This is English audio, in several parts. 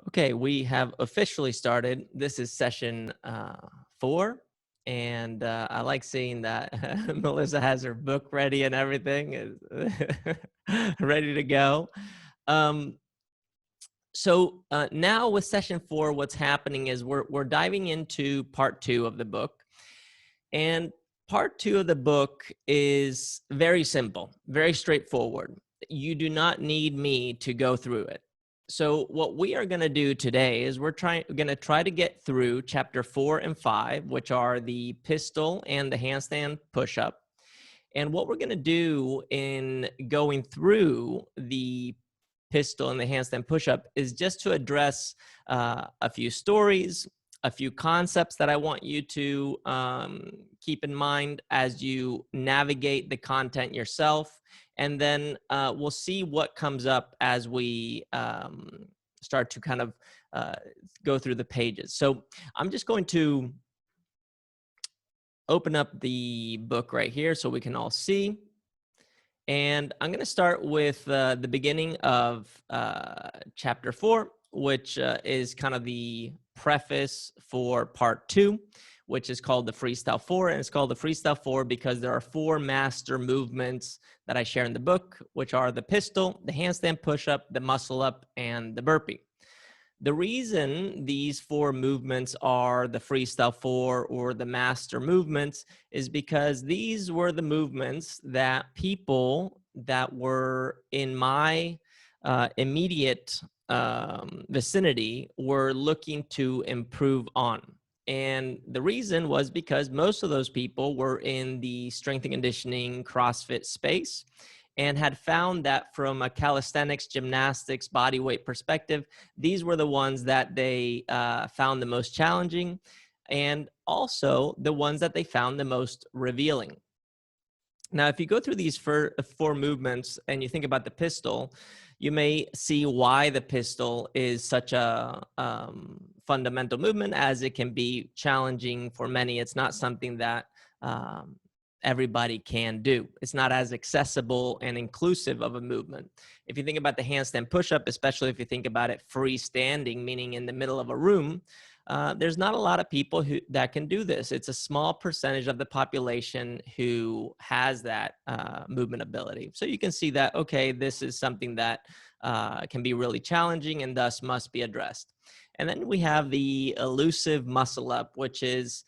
Okay, we have officially started. This is session 4, and I like seeing that Melissa has her book ready and everything is ready to go. Um, so now with session 4, what's happening is we're diving into part 2 of the book, and part 2 of the book is very simple, very straightforward. You do not need me to go through it. So what we are going to do today is we're going to try to get through chapter 4 and 5, which are the pistol and the handstand push-up. And what we're going to do in going through the pistol and the handstand push-up is just to address a few stories, a few concepts that I want you to keep in mind as you navigate the content yourself. And then we'll see what comes up as we start to kind of go through the pages. So I'm just going to open up the book right here so we can all see. And I'm going to start with the beginning of chapter 4, which is kind of the preface for part 2, which is called the Freestyle Four. And it's called the Freestyle Four because there are 4 master movements that I share in the book, which are the pistol, the handstand push-up, the muscle-up, and the burpee. The reason these 4 movements are the Freestyle Four or the master movements is because these were the movements that people that were in my immediate vicinity were looking to improve on. And the reason was because most of those people were in the strength and conditioning CrossFit space and had found that from a calisthenics, gymnastics, body weight perspective, these were the ones that they found the most challenging and also the ones that they found the most revealing. Now, if you go through these 4 movements and you think about the pistol, you may see why the pistol is such a fundamental movement, as it can be challenging for many. It's not something that everybody can do. It's not as accessible and inclusive of a movement. If you think about the handstand push-up, especially if you think about it freestanding, meaning in the middle of a room, there's not a lot of people that can do this. It's a small percentage of the population who has that movement ability. So you can see that, okay, this is something that can be really challenging and thus must be addressed. And then we have the elusive muscle up, which is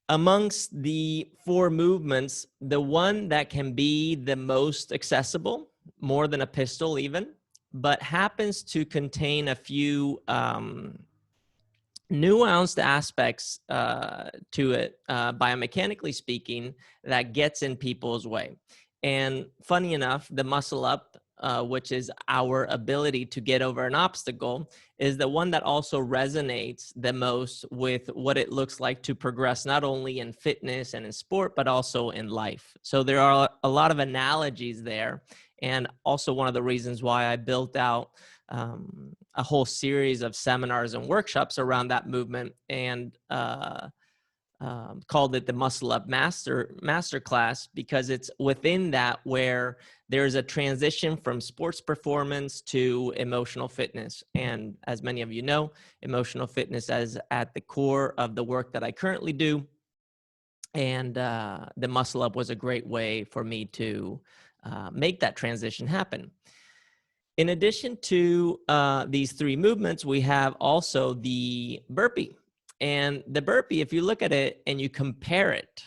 amongst the 4 movements, the one that can be the most accessible, more than a pistol even, but happens to contain a few nuanced aspects to it, biomechanically speaking, that gets in people's way. And funny enough, the muscle up, which is our ability to get over an obstacle, is the one that also resonates the most with what it looks like to progress, not only in fitness and in sport, but also in life. So there are a lot of analogies there. And also one of the reasons why I built out a whole series of seminars and workshops around that movement and called it the Muscle Up Master Class, because it's within that where there's a transition from sports performance to emotional fitness. And as many of you know, emotional fitness is at the core of the work that I currently do. And the Muscle Up was a great way for me to make that transition happen. In addition to these 3 movements, we have also the burpee. And the burpee, if you look at it and you compare it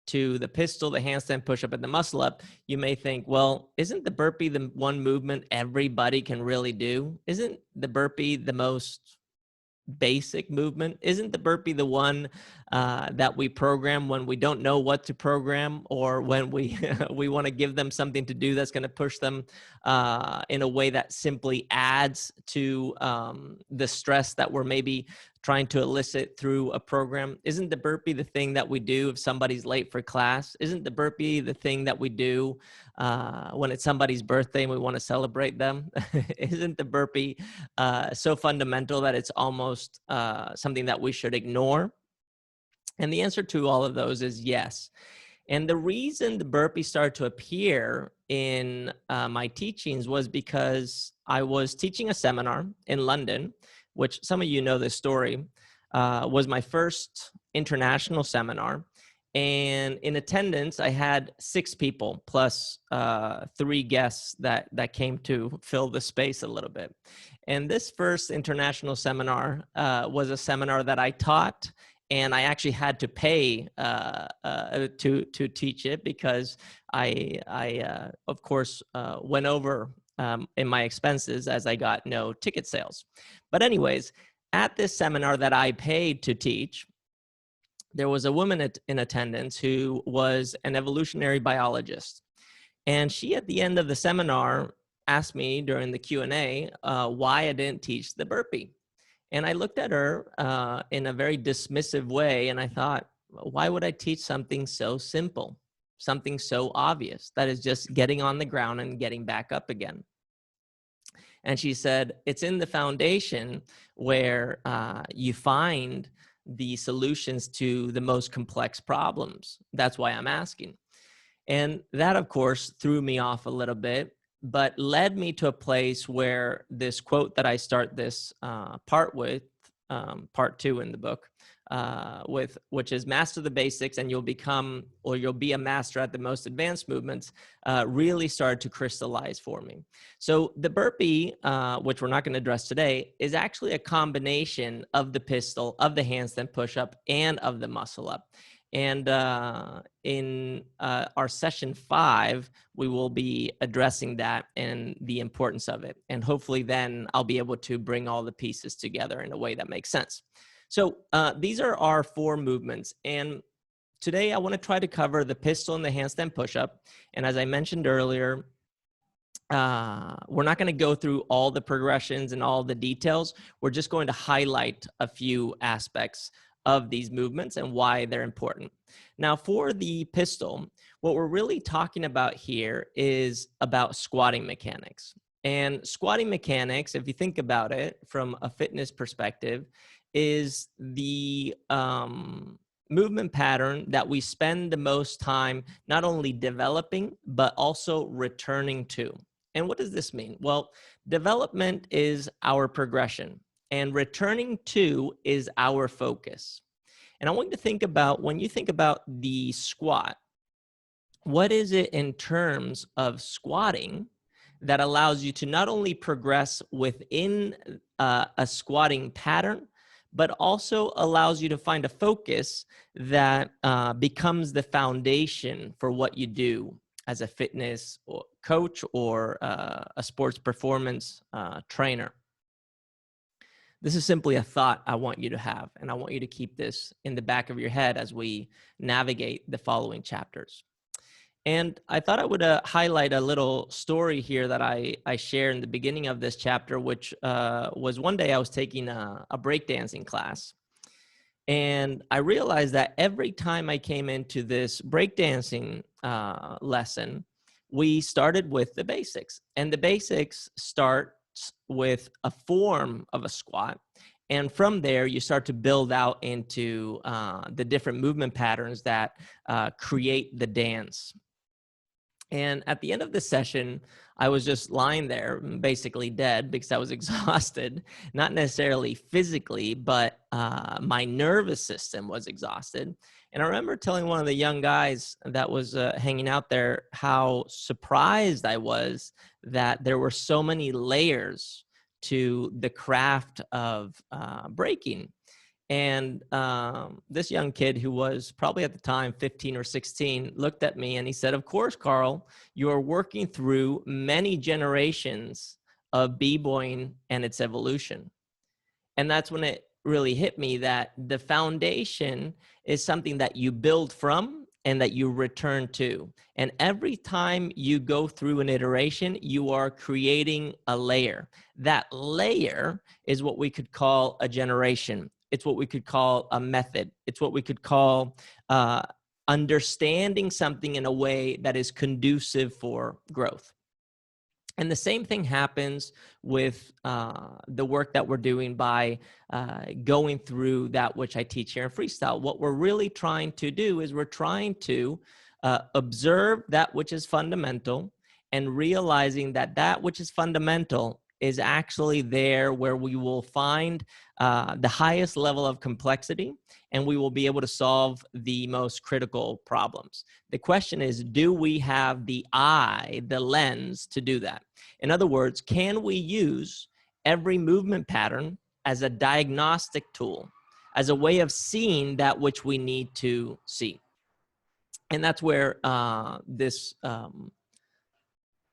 to the pistol, the handstand push-up, and the muscle-up, you may think, well, isn't the burpee the one movement everybody can really do? Isn't the burpee the most basic movement? Isn't the burpee the one that we program when we don't know what to program, or when we we want to give them something to do that's going to push them in a way that simply adds to the stress that we're maybe trying to elicit through a program? Isn't the burpee the thing that we do if somebody's late for class? Isn't the burpee the thing that we do when it's somebody's birthday and we want to celebrate them? Isn't the burpee so fundamental that it's almost something that we should ignore? And the answer to all of those is yes. And the reason the burpee started to appear in my teachings was because I was teaching a seminar in London, which some of you know this story, was my first international seminar. And in attendance, I had 6 people plus 3 guests that came to fill the space a little bit. And this first international seminar was a seminar that I taught, and I actually had to pay to teach it because I of course went over in my expenses as I got no ticket sales. But anyways, at this seminar that I paid to teach, there was a woman in attendance who was an evolutionary biologist. And she, at the end of the seminar, asked me during the Q&A why I didn't teach the burpee. And I looked at her in a very dismissive way, and I thought, why would I teach something so simple, something so obvious, that is just getting on the ground and getting back up again? And she said, it's in the foundation where you find the solutions to the most complex problems. That's why I'm asking. And that, of course, threw me off a little bit, but led me to a place where this quote that I start this part with, part 2 in the book, which is master the basics and you'll become, or you'll be a master at the most advanced movements, really started to crystallize for me. So the burpee, which we're not going to address today, is actually a combination of the pistol, of the handstand push-up, and of the muscle up. And in our session 5, we will be addressing that and the importance of it. And hopefully then I'll be able to bring all the pieces together in a way that makes sense. So these are our 4 movements. And today I want to try to cover the pistol and the handstand push-up. And as I mentioned earlier, we're not going to go through all the progressions and all the details. We're just going to highlight a few aspects of these movements and why they're important. Now, for the pistol, what we're really talking about here is about squatting mechanics. And squatting mechanics, if you think about it from a fitness perspective, is the movement pattern that we spend the most time not only developing, but also returning to. And what does this mean? Well, development is our progression, and returning to is our focus. And I want you to think about, when you think about the squat, what is it in terms of squatting that allows you to not only progress within a squatting pattern, but also allows you to find a focus that becomes the foundation for what you do as a fitness coach or a sports performance trainer? This is simply a thought I want you to have, and I want you to keep this in the back of your head as we navigate the following chapters. And I thought I would highlight a little story here that I share in the beginning of this chapter, which was one day I was taking a breakdancing class. And I realized that every time I came into this breakdancing lesson, we started with the basics. And the basics start with a form of a squat. And from there, you start to build out into the different movement patterns that create the dance. And at the end of the session, I was just lying there, basically dead, because I was exhausted, not necessarily physically, but my nervous system was exhausted. And I remember telling one of the young guys that was hanging out there how surprised I was that there were so many layers to the craft of breaking. And this young kid, who was probably at the time 15 or 16, looked at me and he said, "Of course, Carl, you are working through many generations of b-boying and its evolution." And that's when it really hit me that the foundation is something that you build from and that you return to. And every time you go through an iteration, you are creating a layer. That layer is what we could call a generation. It's what we could call a method. It's what we could call understanding something in a way that is conducive for growth. And the same thing happens with the work that we're doing by going through that which I teach here in Freestyle. What we're really trying to do is we're trying to observe that which is fundamental and realizing that that which is fundamental is actually there where we will find the highest level of complexity, and we will be able to solve the most critical problems. The question is, do we have the eye, the lens to do that? In other words, can we use every movement pattern as a diagnostic tool, as a way of seeing that which we need to see? And that's where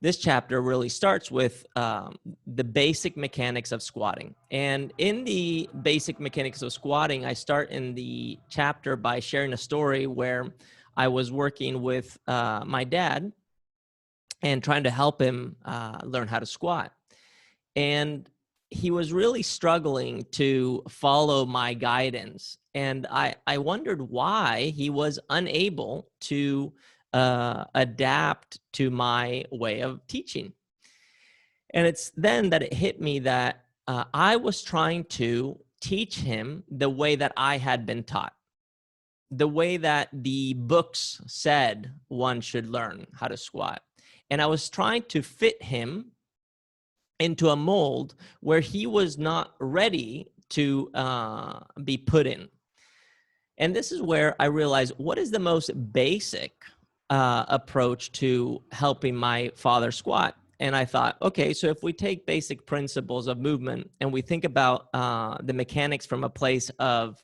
this chapter really starts with the basic mechanics of squatting. And in the basic mechanics of squatting, I start in the chapter by sharing a story where I was working with my dad and trying to help him learn how to squat. And he was really struggling to follow my guidance. And I wondered why he was unable to adapt to my way of teaching. And it's then that it hit me that I was trying to teach him the way that I had been taught, the way that the books said one should learn how to squat. And I was trying to fit him into a mold where he was not ready to be put in. And this is where I realized, what is the most basic approach to helping my father squat? And I thought, okay, so if we take basic principles of movement and we think about the mechanics from a place of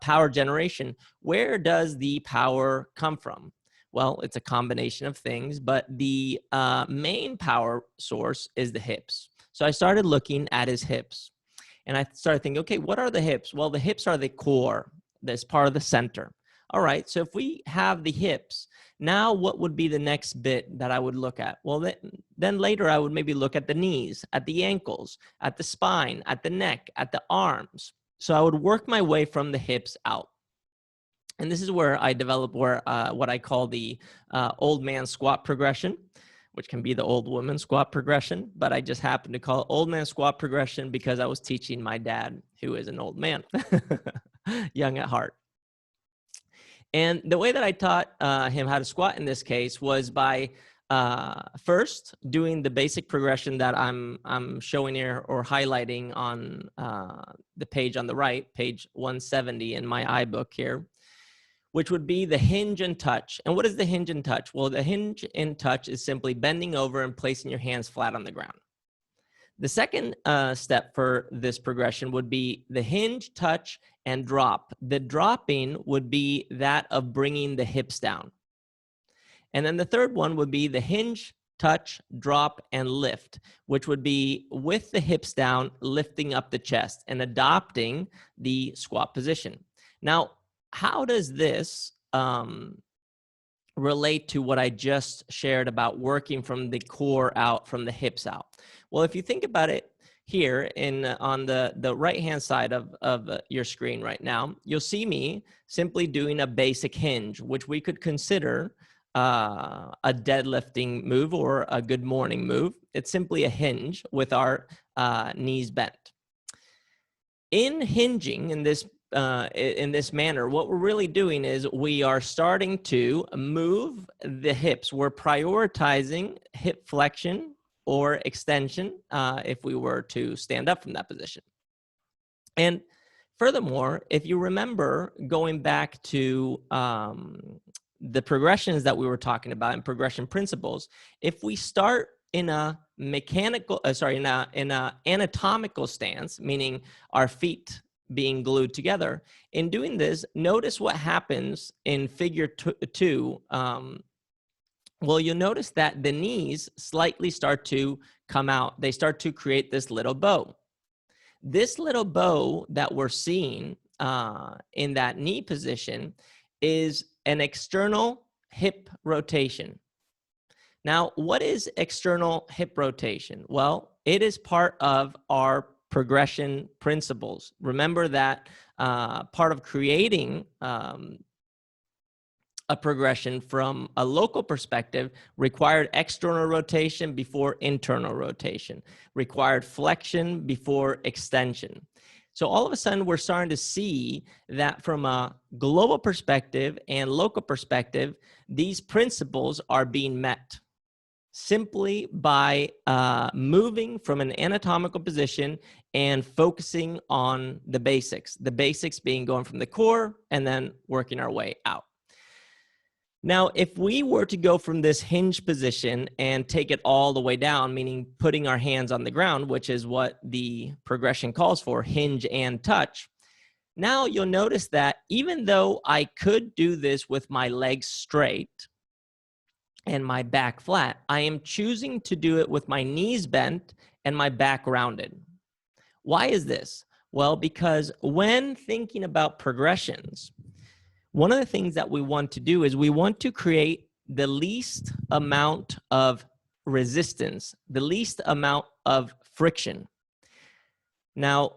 power generation, where does the power come from? Well, it's a combination of things, but the main power source is the hips. So I started looking at his hips, and I started thinking, okay, what are the hips? Well, the hips are the core. That's part of the center. All right, so if we have the hips, now what would be the next bit that I would look at? Well, then later I would maybe look at the knees, at the ankles, at the spine, at the neck, at the arms. So I would work my way from the hips out. And this is where I developed what I call the old man squat progression, which can be the old woman squat progression, but I just happen to call it old man squat progression because I was teaching my dad, who is an old man, young at heart. And the way that I taught him how to squat in this case was by first doing the basic progression that I'm showing here or highlighting on the page on the right, page 170 in my iBook here, which would be the hinge and touch. And what is the hinge and touch? Well, the hinge and touch is simply bending over and placing your hands flat on the ground. The second step for this progression would be the hinge, touch, and drop. The dropping would be that of bringing the hips down. And then the third one would be the hinge, touch, drop, and lift, which would be with the hips down, lifting up the chest and adopting the squat position. Now, how does this relate to what I just shared about working from the core out, from the hips out? Well, if you think about it here on the right-hand side of your screen right now, you'll see me simply doing a basic hinge, which we could consider a deadlifting move or a good morning move. It's simply a hinge with our knees bent. In hinging in this manner, what we're really doing is we are starting to move the hips. We're prioritizing hip flexion or extension if we were to stand up from that position. And furthermore, if you remember going back to the progressions that we were talking about in progression principles, if we start in a mechanical, in a anatomical stance, meaning our feet being glued together, in doing this, notice what happens in figure 2. Well, you'll notice that the knees slightly start to come out. They start to create this little bow. This little bow that we're seeing in that knee position is an external hip rotation. Now, what is external hip rotation? Well, it is part of our progression principles. Remember that part of creating a progression from a local perspective required external rotation before internal rotation, required flexion before extension. So all of a sudden, we're starting to see that from a global perspective and local perspective, these principles are being met. simply by moving from an anatomical position and focusing on the basics. The basics being going from the core and then working our way out. Now, if we were to go from this hinge position and take it all the way down, meaning putting our hands on the ground, which is what the progression calls for, hinge and touch, now you'll notice that even though I could do this with my legs straight and my back flat, I am choosing to do it with my knees bent and my back rounded. Why is this? Well, because when thinking about progressions, one of the things that we want to do is we want to create the least amount of resistance, the least amount of friction. Now,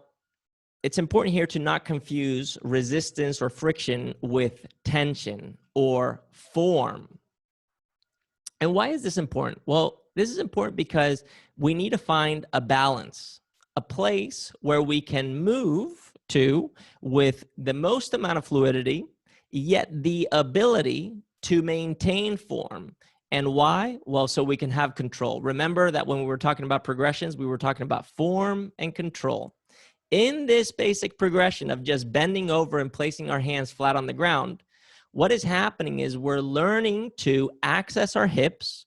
it's important here to not confuse resistance or friction with tension or form. And why is this important? Well, this is important because we need to find a balance, a place where we can move to with the most amount of fluidity, yet the ability to maintain form. And why? Well, so we can have control. Remember that when we were talking about progressions, we were talking about form and control. In this basic progression of just bending over and placing our hands flat on the ground, what is happening is we're learning to access our hips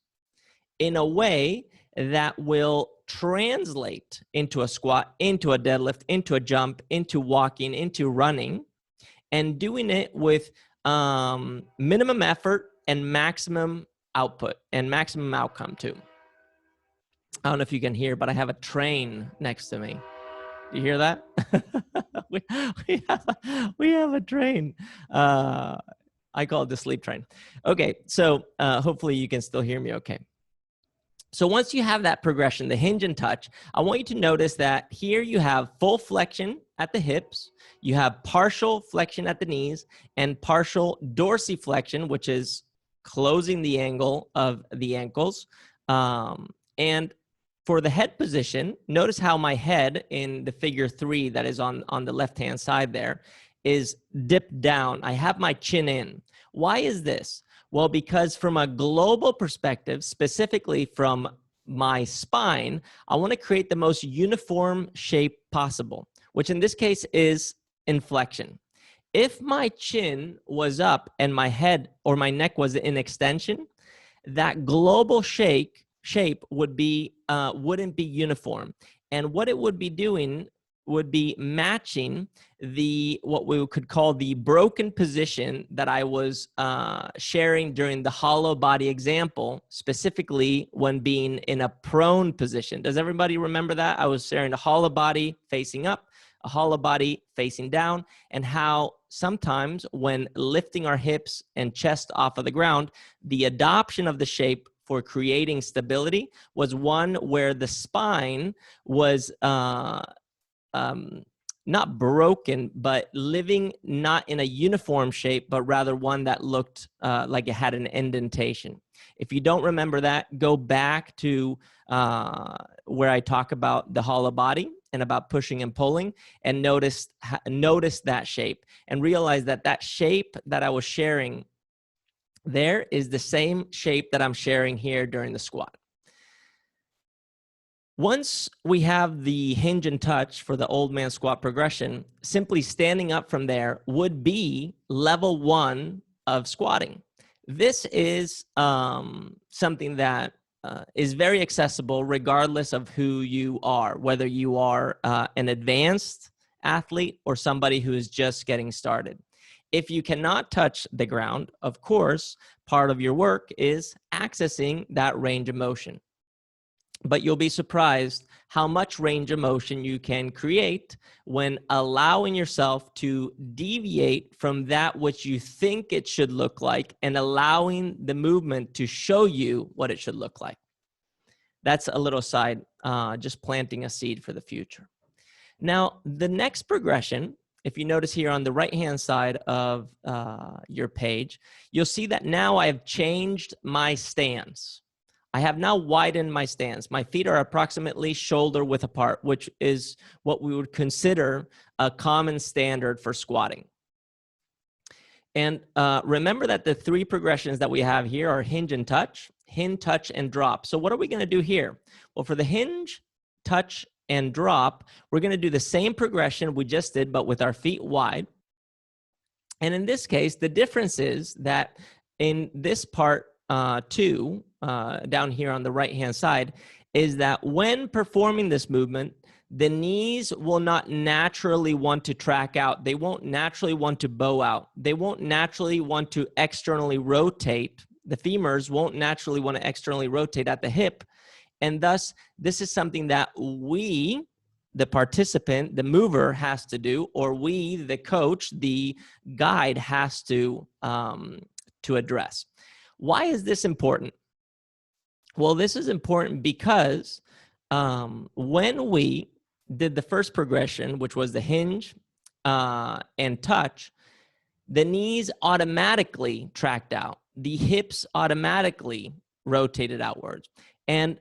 in a way that will translate into a squat, into a deadlift, into a jump, into walking, into running, and doing it with minimum effort and maximum output and maximum outcome too. I don't know if you can hear, but I have a train next to me. Do you hear that? we have a train. I call it the sleep train. Okay, so hopefully you can still hear me okay. So once you have that progression, the hinge and touch, I want you to notice that here you have full flexion at the hips, you have partial flexion at the knees, and partial dorsiflexion, which is closing the angle of the ankles. And for the head position, notice how my head in the figure 3 that is on the left-hand side there is dipped down. I have my chin in. Why is this? Well, because from a global perspective, specifically from my spine, I want to create the most uniform shape possible, which in this case is inflection. If my chin was up and my head or my neck was in extension, that global shape would be wouldn't be uniform. And what it would be doing would be matching what we could call the broken position that I was sharing during the hollow body example, specifically when being in a prone position. Does everybody remember that? I was sharing a hollow body facing up, a hollow body facing down, and how sometimes when lifting our hips and chest off of the ground, the adoption of the shape for creating stability was one where the spine was not broken, but living not in a uniform shape, but rather one that looked like it had an indentation. If you don't remember that, go back to where I talk about the hollow body and about pushing and pulling, and notice that shape and realize that that shape that I was sharing there is the same shape that I'm sharing here during the squat. Once we have the hinge and touch for the old man squat progression, simply standing up from there would be level 1 of squatting. This is something that is very accessible regardless of who you are, whether you are an advanced athlete or somebody who is just getting started. If you cannot touch the ground, of course, part of your work is accessing that range of motion. But you'll be surprised how much range of motion you can create when allowing yourself to deviate from that which you think it should look like and allowing the movement to show you what it should look like. That's a little side, just planting a seed for the future. Now, the next progression, if you notice here on the right-hand side of your page, you'll see that now I have changed my stance. I have now widened my stance. My feet are approximately shoulder width apart, which is what we would consider a common standard for squatting. And remember that the three progressions that we have here are hinge and touch, and drop. So what are we going to do here? Well, for the hinge, touch, and drop, we're going to do the same progression we just did, but with our feet wide. And in this case, the difference is that in this part two, down here on the right-hand side, is that when performing this movement, the knees will not naturally want to track out. They won't naturally want to bow out. They won't naturally want to externally rotate. The femurs won't naturally want to externally rotate at the hip. And thus, this is something that we, the participant, the mover, has to do, or we, the coach, the guide, has to address. Why is this important? Well, this is important because when we did the first progression, which was the hinge and touch, the knees automatically tracked out. The hips automatically rotated outwards. And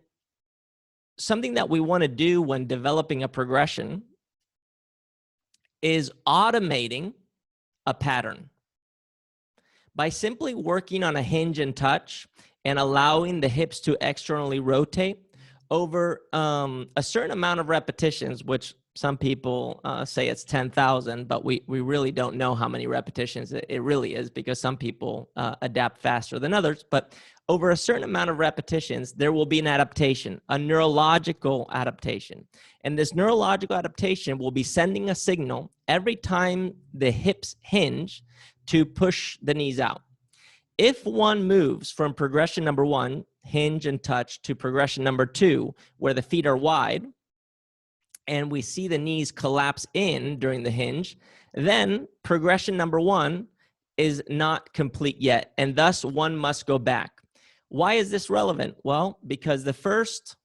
something that we want to do when developing a progression is automating a pattern. By simply working on a hinge and touch and allowing the hips to externally rotate over a certain amount of repetitions, which some people say it's 10,000, but we really don't know how many repetitions it really is, because some people adapt faster than others. But over a certain amount of repetitions, there will be an adaptation, a neurological adaptation. And this neurological adaptation will be sending a signal every time the hips hinge to push the knees out. If one moves from progression number one, hinge and touch, to progression number two, where the feet are wide, and we see the knees collapse in during the hinge, then progression number one is not complete yet, and thus one must go back. Why is this relevant? Well, because the first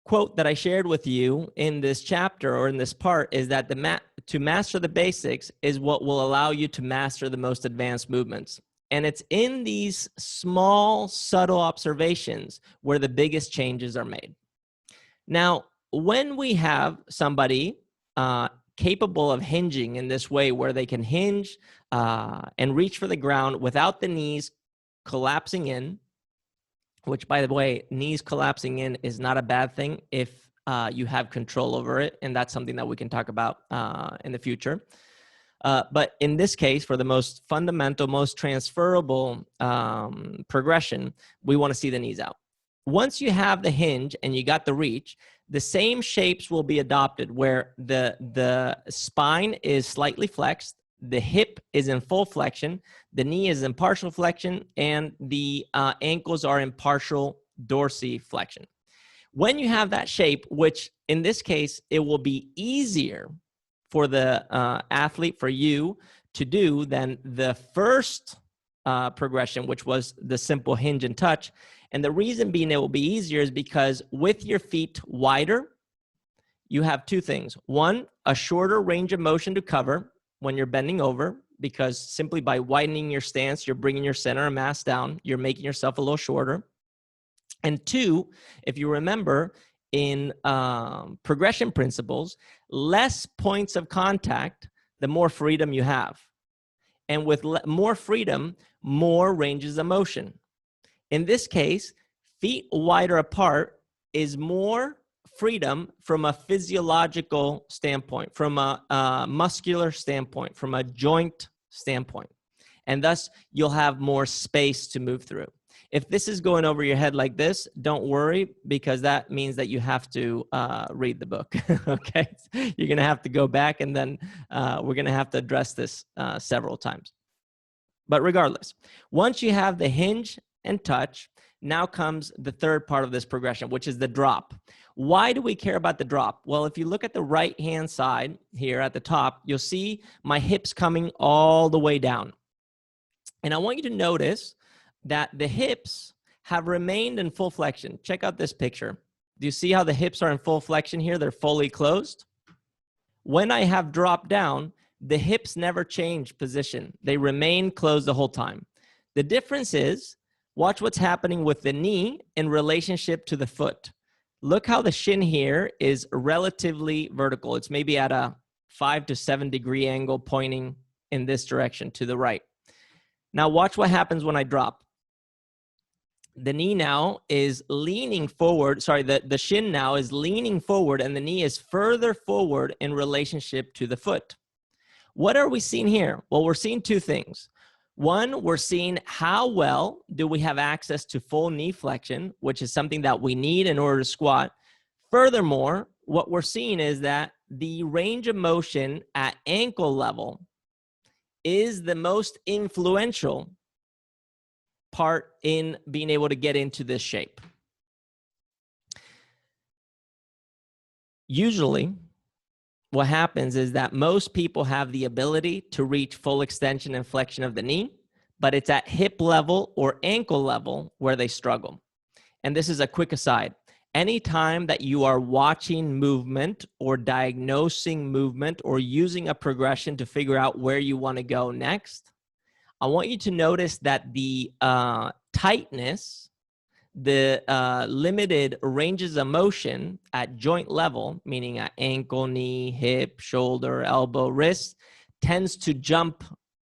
quote that I shared with you in this chapter, or in this part, is that to master the basics is what will allow you to master the most advanced movements. And it's in these small, subtle observations where the biggest changes are made. Now, when we have somebody capable of hinging in this way, where they can hinge and reach for the ground without the knees collapsing in, which, by the way, knees collapsing in is not a bad thing if you have control over it, and that's something that we can talk about in the future. But in this case, for the most fundamental, most transferable progression, we want to see the knees out. Once you have the hinge and you got the reach, the same shapes will be adopted, where the spine is slightly flexed, the hip is in full flexion, the knee is in partial flexion, and the ankles are in partial dorsiflexion. When you have that shape, which in this case, it will be easier for the athlete, for you to do than the first progression, which was the simple hinge and touch. And the reason being it will be easier is because with your feet wider, you have two things. One, a shorter range of motion to cover when you're bending over, because simply by widening your stance, you're bringing your center of mass down. You're making yourself a little shorter. And two, if you remember in progression principles, less points of contact, the more freedom you have. And with more freedom, more ranges of motion. In this case, feet wider apart is more freedom from a physiological standpoint, from a muscular standpoint, from a joint standpoint. And thus, you'll have more space to move through. If this is going over your head like this, don't worry, because that means that you have to read the book, okay? You're going to have to go back, and then we're going to have to address this several times. But regardless, once you have the hinge and touch, now comes the third part of this progression, which is the drop. Why do we care about the drop? Well, if you look at the right-hand side here at the top, you'll see my hips coming all the way down. And I want you to notice that the hips have remained in full flexion. Check out this picture. Do you see how the hips are in full flexion here? They're fully closed. When I have dropped down, the hips never change position. They remain closed the whole time. The difference is, watch what's happening with the knee in relationship to the foot. Look how the shin here is relatively vertical. It's maybe at a 5 to 7 degree angle pointing in this direction to the right. Now watch what happens when I drop. The knee now is leaning forward. Sorry, the shin now is leaning forward and the knee is further forward in relationship to the foot. What are we seeing here? Well, we're seeing two things. One, we're seeing how well do we have access to full knee flexion, which is something that we need in order to squat. Furthermore, what we're seeing is that the range of motion at ankle level is the most influential part in being able to get into this shape. Usually, what happens is that most people have the ability to reach full extension and flexion of the knee, but it's at hip level or ankle level where they struggle. And this is a quick aside. Anytime that you are watching movement or diagnosing movement or using a progression to figure out where you want to go next, I want you to notice that the tightness, the limited ranges of motion at joint level, meaning at ankle, knee, hip, shoulder, elbow, wrist, tends to jump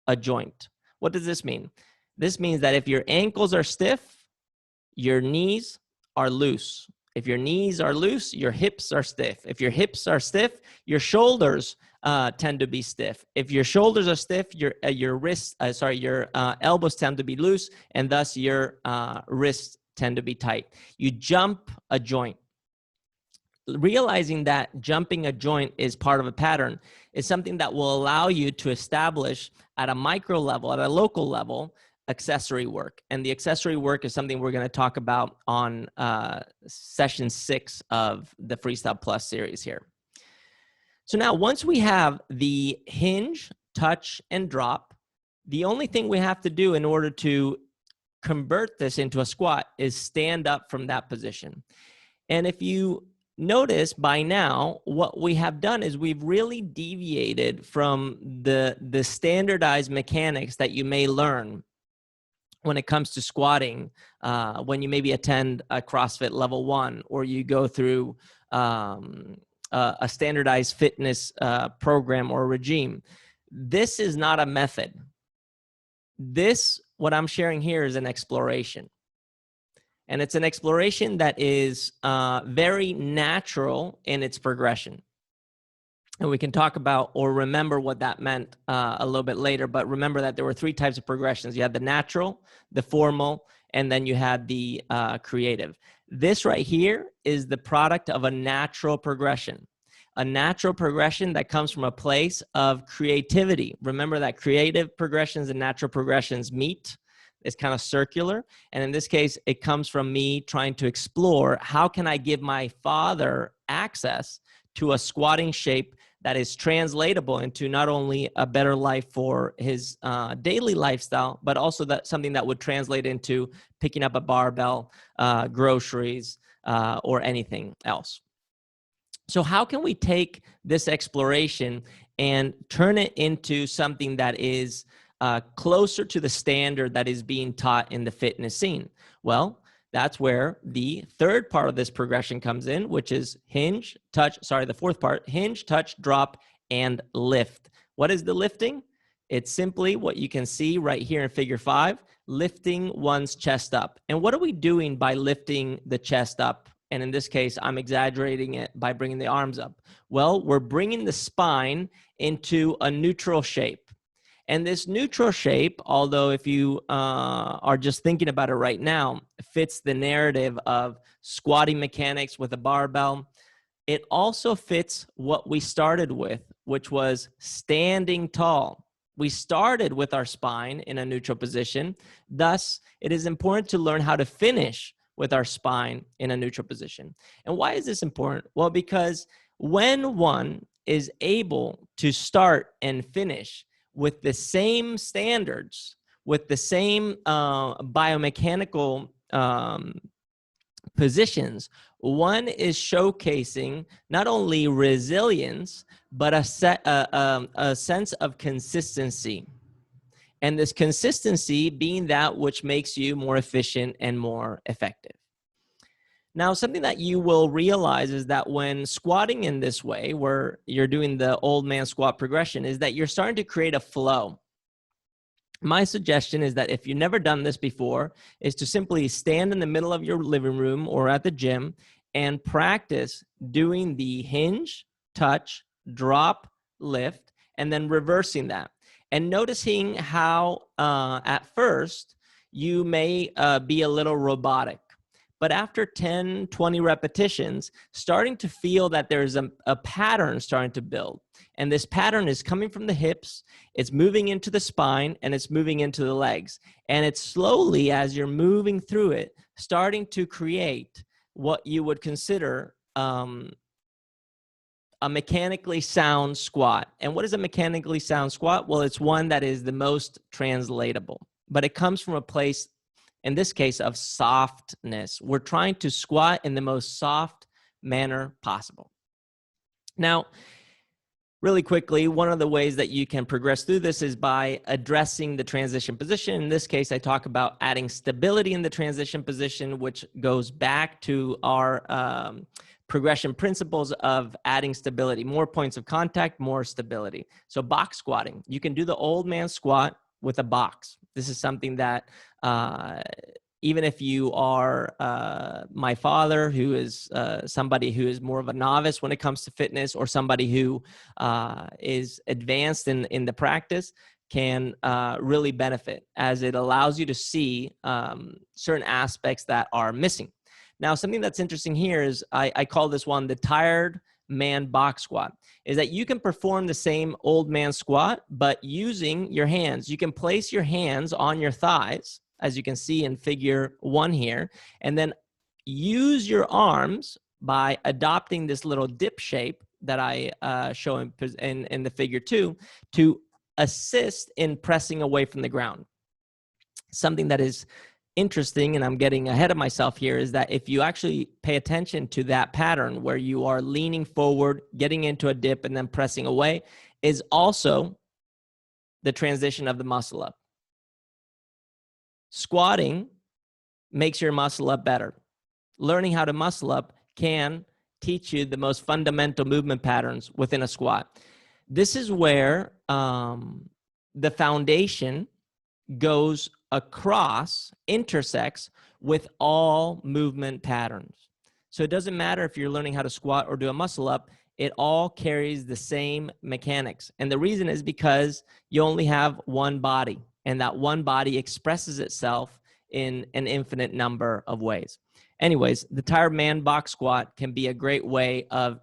a joint. What does this mean? This means that if your ankles are stiff, your knees are loose. If your knees are loose, your hips are stiff. If your hips are stiff, your shoulders tend to be stiff. If your shoulders are stiff, your elbows tend to be loose, and thus your wrists tend to be tight. You jump a joint. Realizing that jumping a joint is part of a pattern is something that will allow you to establish at a micro level, at a local level, accessory work. And the accessory work is something we're going to talk about on session 6 of the Freestyle Plus series here. So now once we have the hinge, touch, and drop, the only thing we have to do in order to convert this into a squat is stand up from that position. And if you notice by now, what we have done is we've really deviated from the standardized mechanics that you may learn when it comes to squatting, when you maybe attend a CrossFit level 1 or you go through a standardized fitness program or regime. This is not a method. What I'm sharing here is an exploration. And it's an exploration that is very natural in its progression. And we can talk about or remember what that meant a little bit later. But remember that there were 3 types of progressions. You had the natural, the formal, and then you had the creative. This right here is the product of a natural progression. A natural progression that comes from a place of creativity. Remember that creative progressions and natural progressions meet. It's kind of circular. And in this case, it comes from me trying to explore how can I give my father access to a squatting shape that is translatable into not only a better life for his daily lifestyle, but also something that would translate into picking up a barbell, groceries, or anything else. So how can we take this exploration and turn it into something that is closer to the standard that is being taught in the fitness scene? Well, that's where the third part of this progression comes in, which is hinge, touch, the fourth part, hinge, touch, drop, and lift. What is the lifting? It's simply what you can see right here in figure 5, lifting one's chest up. And what are we doing by lifting the chest up? And in this case, I'm exaggerating it by bringing the arms up. Well, we're bringing the spine into a neutral shape. And this neutral shape, although if you are just thinking about it right now, fits the narrative of squatting mechanics with a barbell, it also fits what we started with, which was standing tall. We started with our spine in a neutral position. Thus, it is important to learn how to finish with our spine in a neutral position. And why is this important? Well, because when one is able to start and finish with the same standards, with the same biomechanical positions, one is showcasing not only resilience, but a sense of consistency. And this consistency being that which makes you more efficient and more effective. Now, something that you will realize is that when squatting in this way, where you're doing the old man squat progression, is that you're starting to create a flow. My suggestion is that if you've never done this before, is to simply stand in the middle of your living room or at the gym and practice doing the hinge, touch, drop, lift, and then reversing that. And noticing how at first you may be a little robotic. But after 10, 20 repetitions, starting to feel that there's a pattern starting to build. And this pattern is coming from the hips, it's moving into the spine, and it's moving into the legs. And it's slowly, as you're moving through it, starting to create what you would consider a mechanically sound squat. And what is a mechanically sound squat? Well, it's one that is the most translatable. But it comes from a place, in this case, of softness. We're trying to squat in the most soft manner possible. Now, really quickly, one of the ways that you can progress through this is by addressing the transition position. In this case, I talk about adding stability in the transition position, which goes back to our progression principles of adding stability. More points of contact, more stability. So box squatting. You can do the old man squat with a box. This is something that even if you are my father, who is somebody who is more of a novice when it comes to fitness, or somebody who is advanced in the practice, can really benefit, as it allows you to see certain aspects that are missing. Now, something that's interesting here is I call this one the tired man box squat, is that you can perform the same old man squat, but using your hands. You can place your hands on your thighs, as you can see in figure 1 here, and then use your arms by adopting this little dip shape that I show in the figure 2 to assist in pressing away from the ground. Something that is interesting, and I'm getting ahead of myself here, is that if you actually pay attention to that pattern where you are leaning forward, getting into a dip, and then pressing away, is also the transition of the muscle up. Squatting makes your muscle up better. Learning how to muscle up can teach you the most fundamental movement patterns within a squat. This is where the foundation goes across, intersects with all movement patterns. So it doesn't matter if you're learning how to squat or do a muscle up, it all carries the same mechanics. And the reason is because you only have one body, and that one body expresses itself in an infinite number of ways. Anyways, the tired man box squat can be a great way of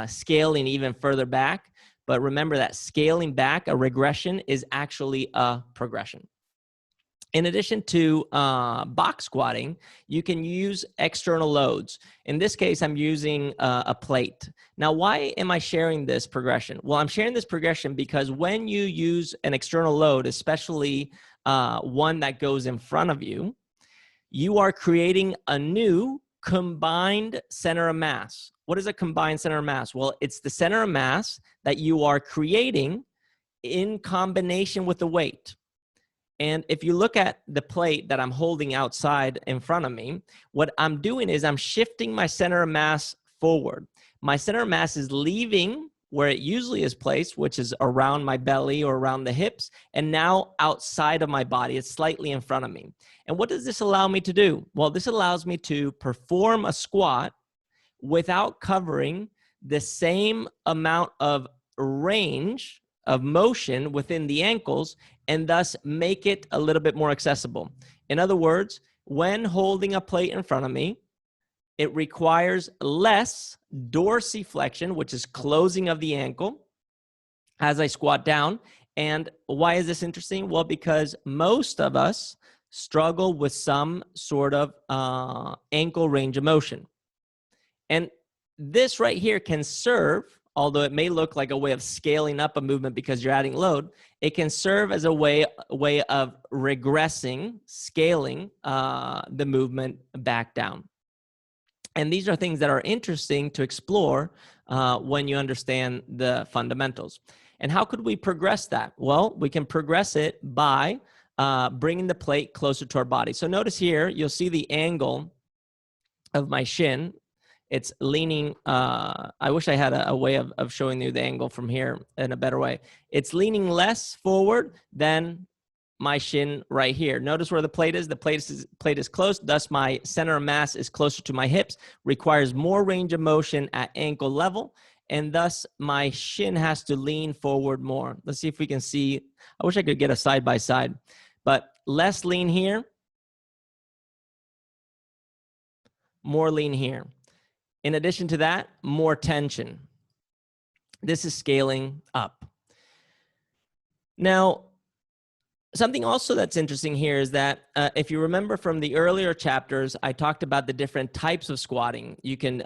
scaling even further back. But remember that scaling back, a regression, is actually a progression. In addition to box squatting, you can use external loads. In this case, I'm using a plate. Now, why am I sharing this progression? Well, I'm sharing this progression because when you use an external load, especially one that goes in front of you, you are creating a new combined center of mass. What is a combined center of mass? Well, it's the center of mass that you are creating in combination with the weight. And if you look at the plate that I'm holding outside in front of me, what I'm doing is I'm shifting my center of mass forward. My center of mass is leaving where it usually is placed, which is around my belly or around the hips, and now outside of my body. It's slightly in front of me. And what does this allow me to do? Well, this allows me to perform a squat without covering the same amount of range of motion within the ankles, and thus make it a little bit more accessible. In other words, when holding a plate in front of me, it requires less dorsiflexion, which is closing of the ankle, as I squat down. And why is this interesting? Well, because most of us struggle with some sort of ankle range of motion. And this right here can serve, although it may look like a way of scaling up a movement because you're adding load, it can serve as a way of regressing, scaling the movement back down. And these are things that are interesting to explore when you understand the fundamentals. And how could we progress that? Well, we can progress it by bringing the plate closer to our body. So notice here, you'll see the angle of my shin. It's leaning, I wish I had a way of showing you the angle from here in a better way. It's leaning less forward than my shin right here. Notice where the plate is. The plate is close, thus my center of mass is closer to my hips, requires more range of motion at ankle level, and thus my shin has to lean forward more. Let's see if we can see. I wish I could get a side by side, but less lean here, more lean here. In addition to that, more tension. This is scaling up. Now, something also that's interesting here is that if you remember from the earlier chapters, I talked about the different types of squatting. You can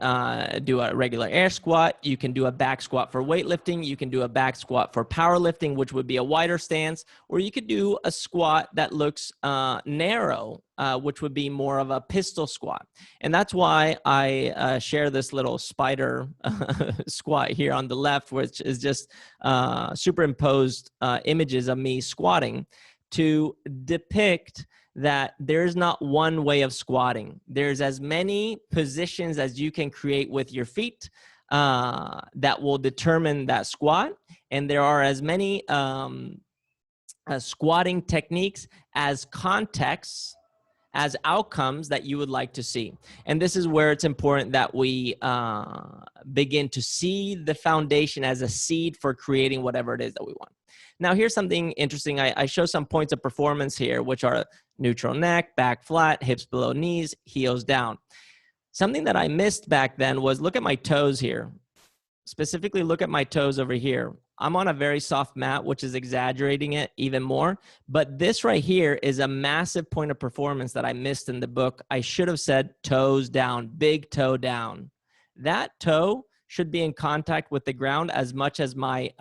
do a regular air squat. You can do a back squat for weightlifting. You can do a back squat for powerlifting, which would be a wider stance. Or you could do a squat that looks narrow, which would be more of a pistol squat. And that's why I share this little spider squat here on the left, which is just superimposed images of me squatting, to depict that there's not one way of squatting. There's as many positions as you can create with your feet that will determine that squat. And there are as many squatting techniques as contexts, as outcomes that you would like to see. And this is where it's important that we begin to see the foundation as a seed for creating whatever it is that we want. Now, here's something interesting. I show some points of performance here, which are neutral neck, back flat, hips below knees, heels down. Something that I missed back then was look at my toes here. Specifically, look at my toes over here. I'm on a very soft mat, which is exaggerating it even more. But this right here is a massive point of performance that I missed in the book. I should have said toes down, big toe down. That toe should be in contact with the ground as much as my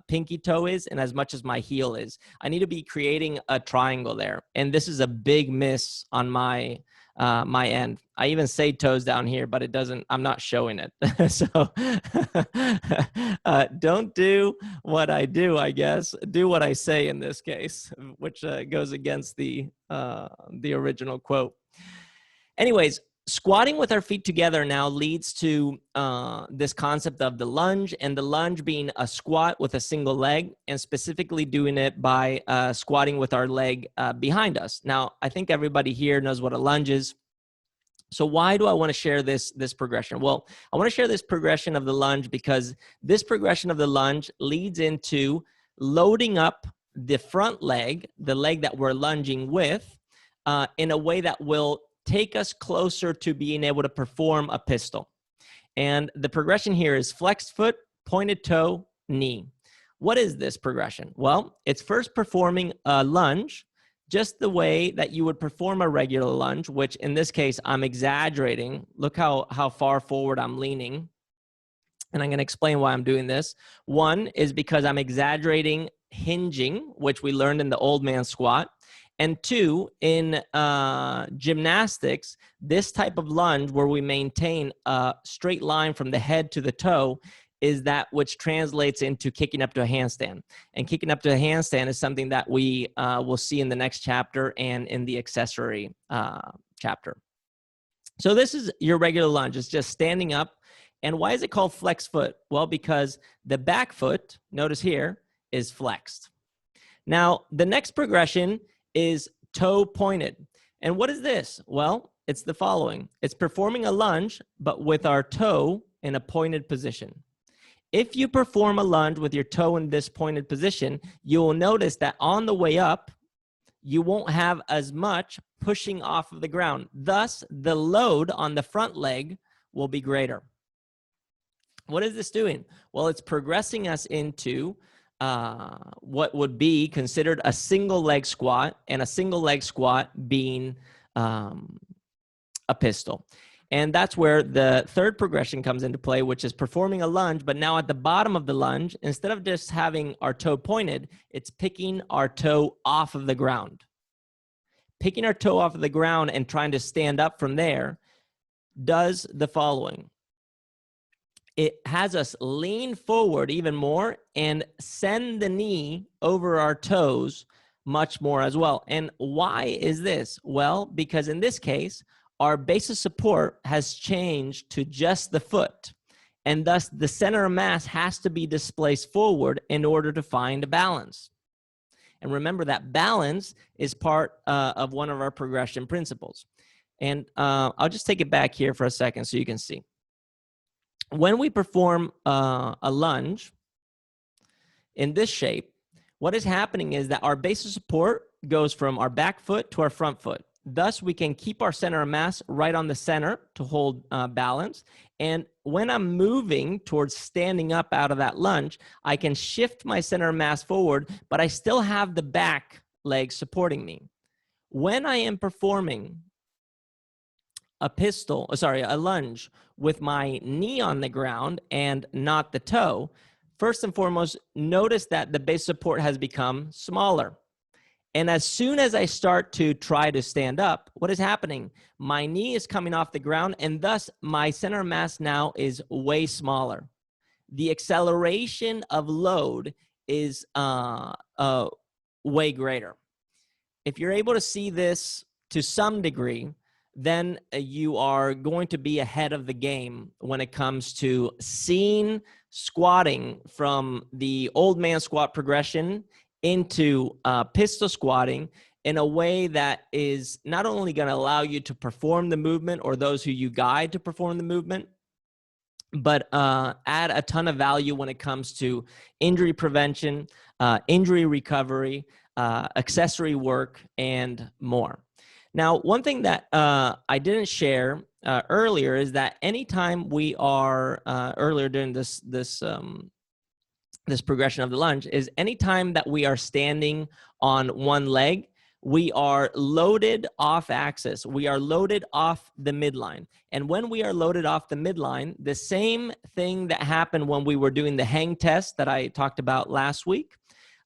pinky toe is and as much as my heel is. I need to be creating a triangle there. And this is a big miss on my end. I even say toes down here, but it doesn't, I'm not showing it. So don't do what I do, I guess. Do what I say in this case, which goes against the original quote. Anyways, squatting with our feet together now leads to this concept of the lunge, and the lunge being a squat with a single leg, and specifically doing it by squatting with our leg behind us. Now, I think everybody here knows what a lunge is. So why do I want to share this progression? Well, I want to share this progression of the lunge because this progression of the lunge leads into loading up the front leg, the leg that we're lunging with, in a way that will take us closer to being able to perform a pistol. And the progression here is flexed foot, pointed toe, knee. What is this progression? Well, it's first performing a lunge just the way that you would perform a regular lunge, which in this case, I'm exaggerating. Look how far forward I'm leaning. And I'm going to explain why I'm doing this. One is because I'm exaggerating hinging, which we learned in the old man squat. And two, in gymnastics, this type of lunge where we maintain a straight line from the head to the toe is that which translates into kicking up to a handstand. And kicking up to a handstand is something that we will see in the next chapter and in the accessory chapter. So this is your regular lunge. It's just standing up. And why is it called flex foot? Well, because the back foot, notice here, is flexed. Now, the next progression is toe pointed. And what is this? Well, it's the following. It's performing a lunge, but with our toe in a pointed position. If you perform a lunge with your toe in this pointed position, you will notice that on the way up, you won't have as much pushing off of the ground. Thus, the load on the front leg will be greater. What is this doing? Well, it's progressing us into what would be considered a single leg squat, and a single leg squat being a pistol. And that's where the third progression comes into play, which is performing a lunge, but now at the bottom of the lunge, instead of just having our toe pointed, it's picking our toe off of the ground. Picking our toe off of the ground and trying to stand up from there does the following. It has us lean forward even more and send the knee over our toes much more as well. And why is this? Well, because in this case, our base of support has changed to just the foot, and thus the center of mass has to be displaced forward in order to find a balance. And remember that balance is part of one of our progression principles. And I'll just take it back here for a second so you can see. When we perform a lunge in this shape, what is happening is that our base of support goes from our back foot to our front foot. Thus, we can keep our center of mass right on the center to hold balance. And when I'm moving towards standing up out of that lunge, I can shift my center of mass forward, but I still have the back leg supporting me. When I am performing a lunge with my knee on the ground and not the toe, first and foremost, notice that the base support has become smaller. And as soon as I start to try to stand up, what is happening? My knee is coming off the ground, and thus my center of mass now is way smaller. The acceleration of load is way greater. If you're able to see this to some degree, then you are going to be ahead of the game when it comes to seeing squatting from the old man squat progression into pistol squatting in a way that is not only going to allow you to perform the movement, or those who you guide to perform the movement, but add a ton of value when it comes to injury prevention, injury recovery, accessory work, and more. Now, one thing that I didn't share earlier is that anytime we are earlier during this progression of the lunge is anytime that we are standing on one leg, we are loaded off axis. We are loaded off the midline. And when we are loaded off the midline, the same thing that happened when we were doing the hang test that I talked about last week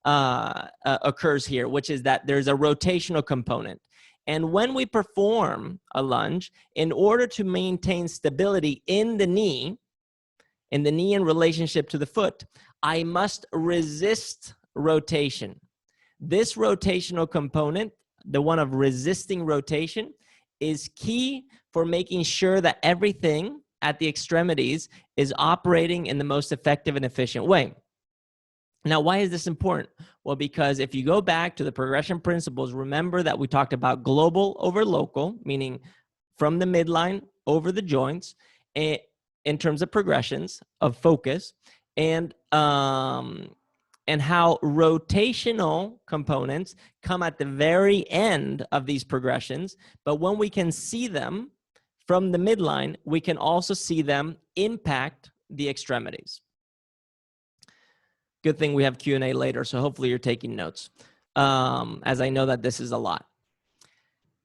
occurs here, which is that there's a rotational component. And when we perform a lunge, in order to maintain stability in the knee in relationship to the foot, I must resist rotation. This rotational component, the one of resisting rotation, is key for making sure that everything at the extremities is operating in the most effective and efficient way. Now, why is this important? Well, because if you go back to the progression principles, remember that we talked about global over local, meaning from the midline over the joints, in terms of progressions of focus, and how rotational components come at the very end of these progressions. But when we can see them from the midline, we can also see them impact the extremities. Good thing we have Q&A later, so hopefully you're taking notes, as I know that this is a lot.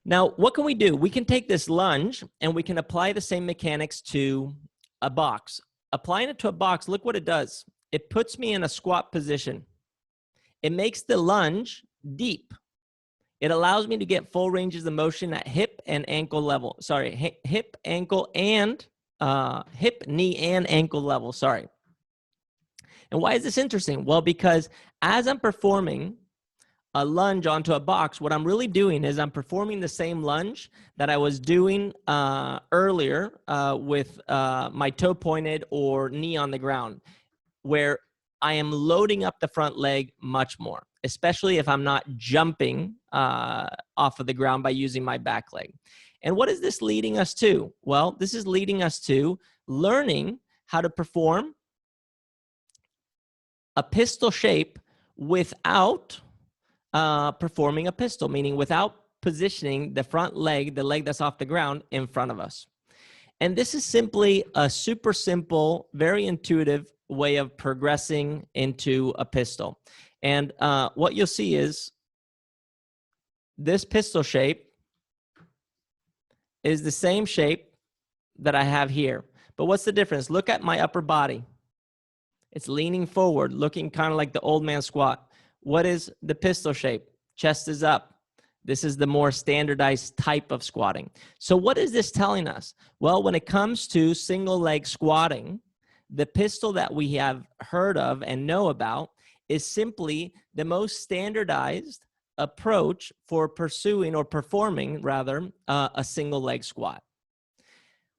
Now, what can we do? We can take this lunge and we can apply the same mechanics to a box. Applying it to a box, look what it does. It puts me in a squat position. It makes the lunge deep. It allows me to get full ranges of motion at hip and ankle level. Sorry, hip, ankle, and hip, knee, and ankle level. Sorry. And why is this interesting? Well, because as I'm performing a lunge onto a box, what I'm really doing is I'm performing the same lunge that I was doing earlier with my toe pointed or knee on the ground, where I am loading up the front leg much more, especially if I'm not jumping off of the ground by using my back leg. And what is this leading us to? Well, this is leading us to learning how to perform a pistol shape without performing a pistol, meaning without positioning the front leg, the leg that's off the ground, in front of us. And this is simply a super simple, very intuitive way of progressing into a pistol. And what you'll see is this pistol shape is the same shape that I have here. But what's the difference? Look at my upper body. It's leaning forward, looking kind of like the old man squat. What is the pistol shape? Chest is up. This is the more standardized type of squatting. So what is this telling us? Well, when it comes to single leg squatting, the pistol that we have heard of and know about is simply the most standardized approach for pursuing or performing, rather, a single leg squat.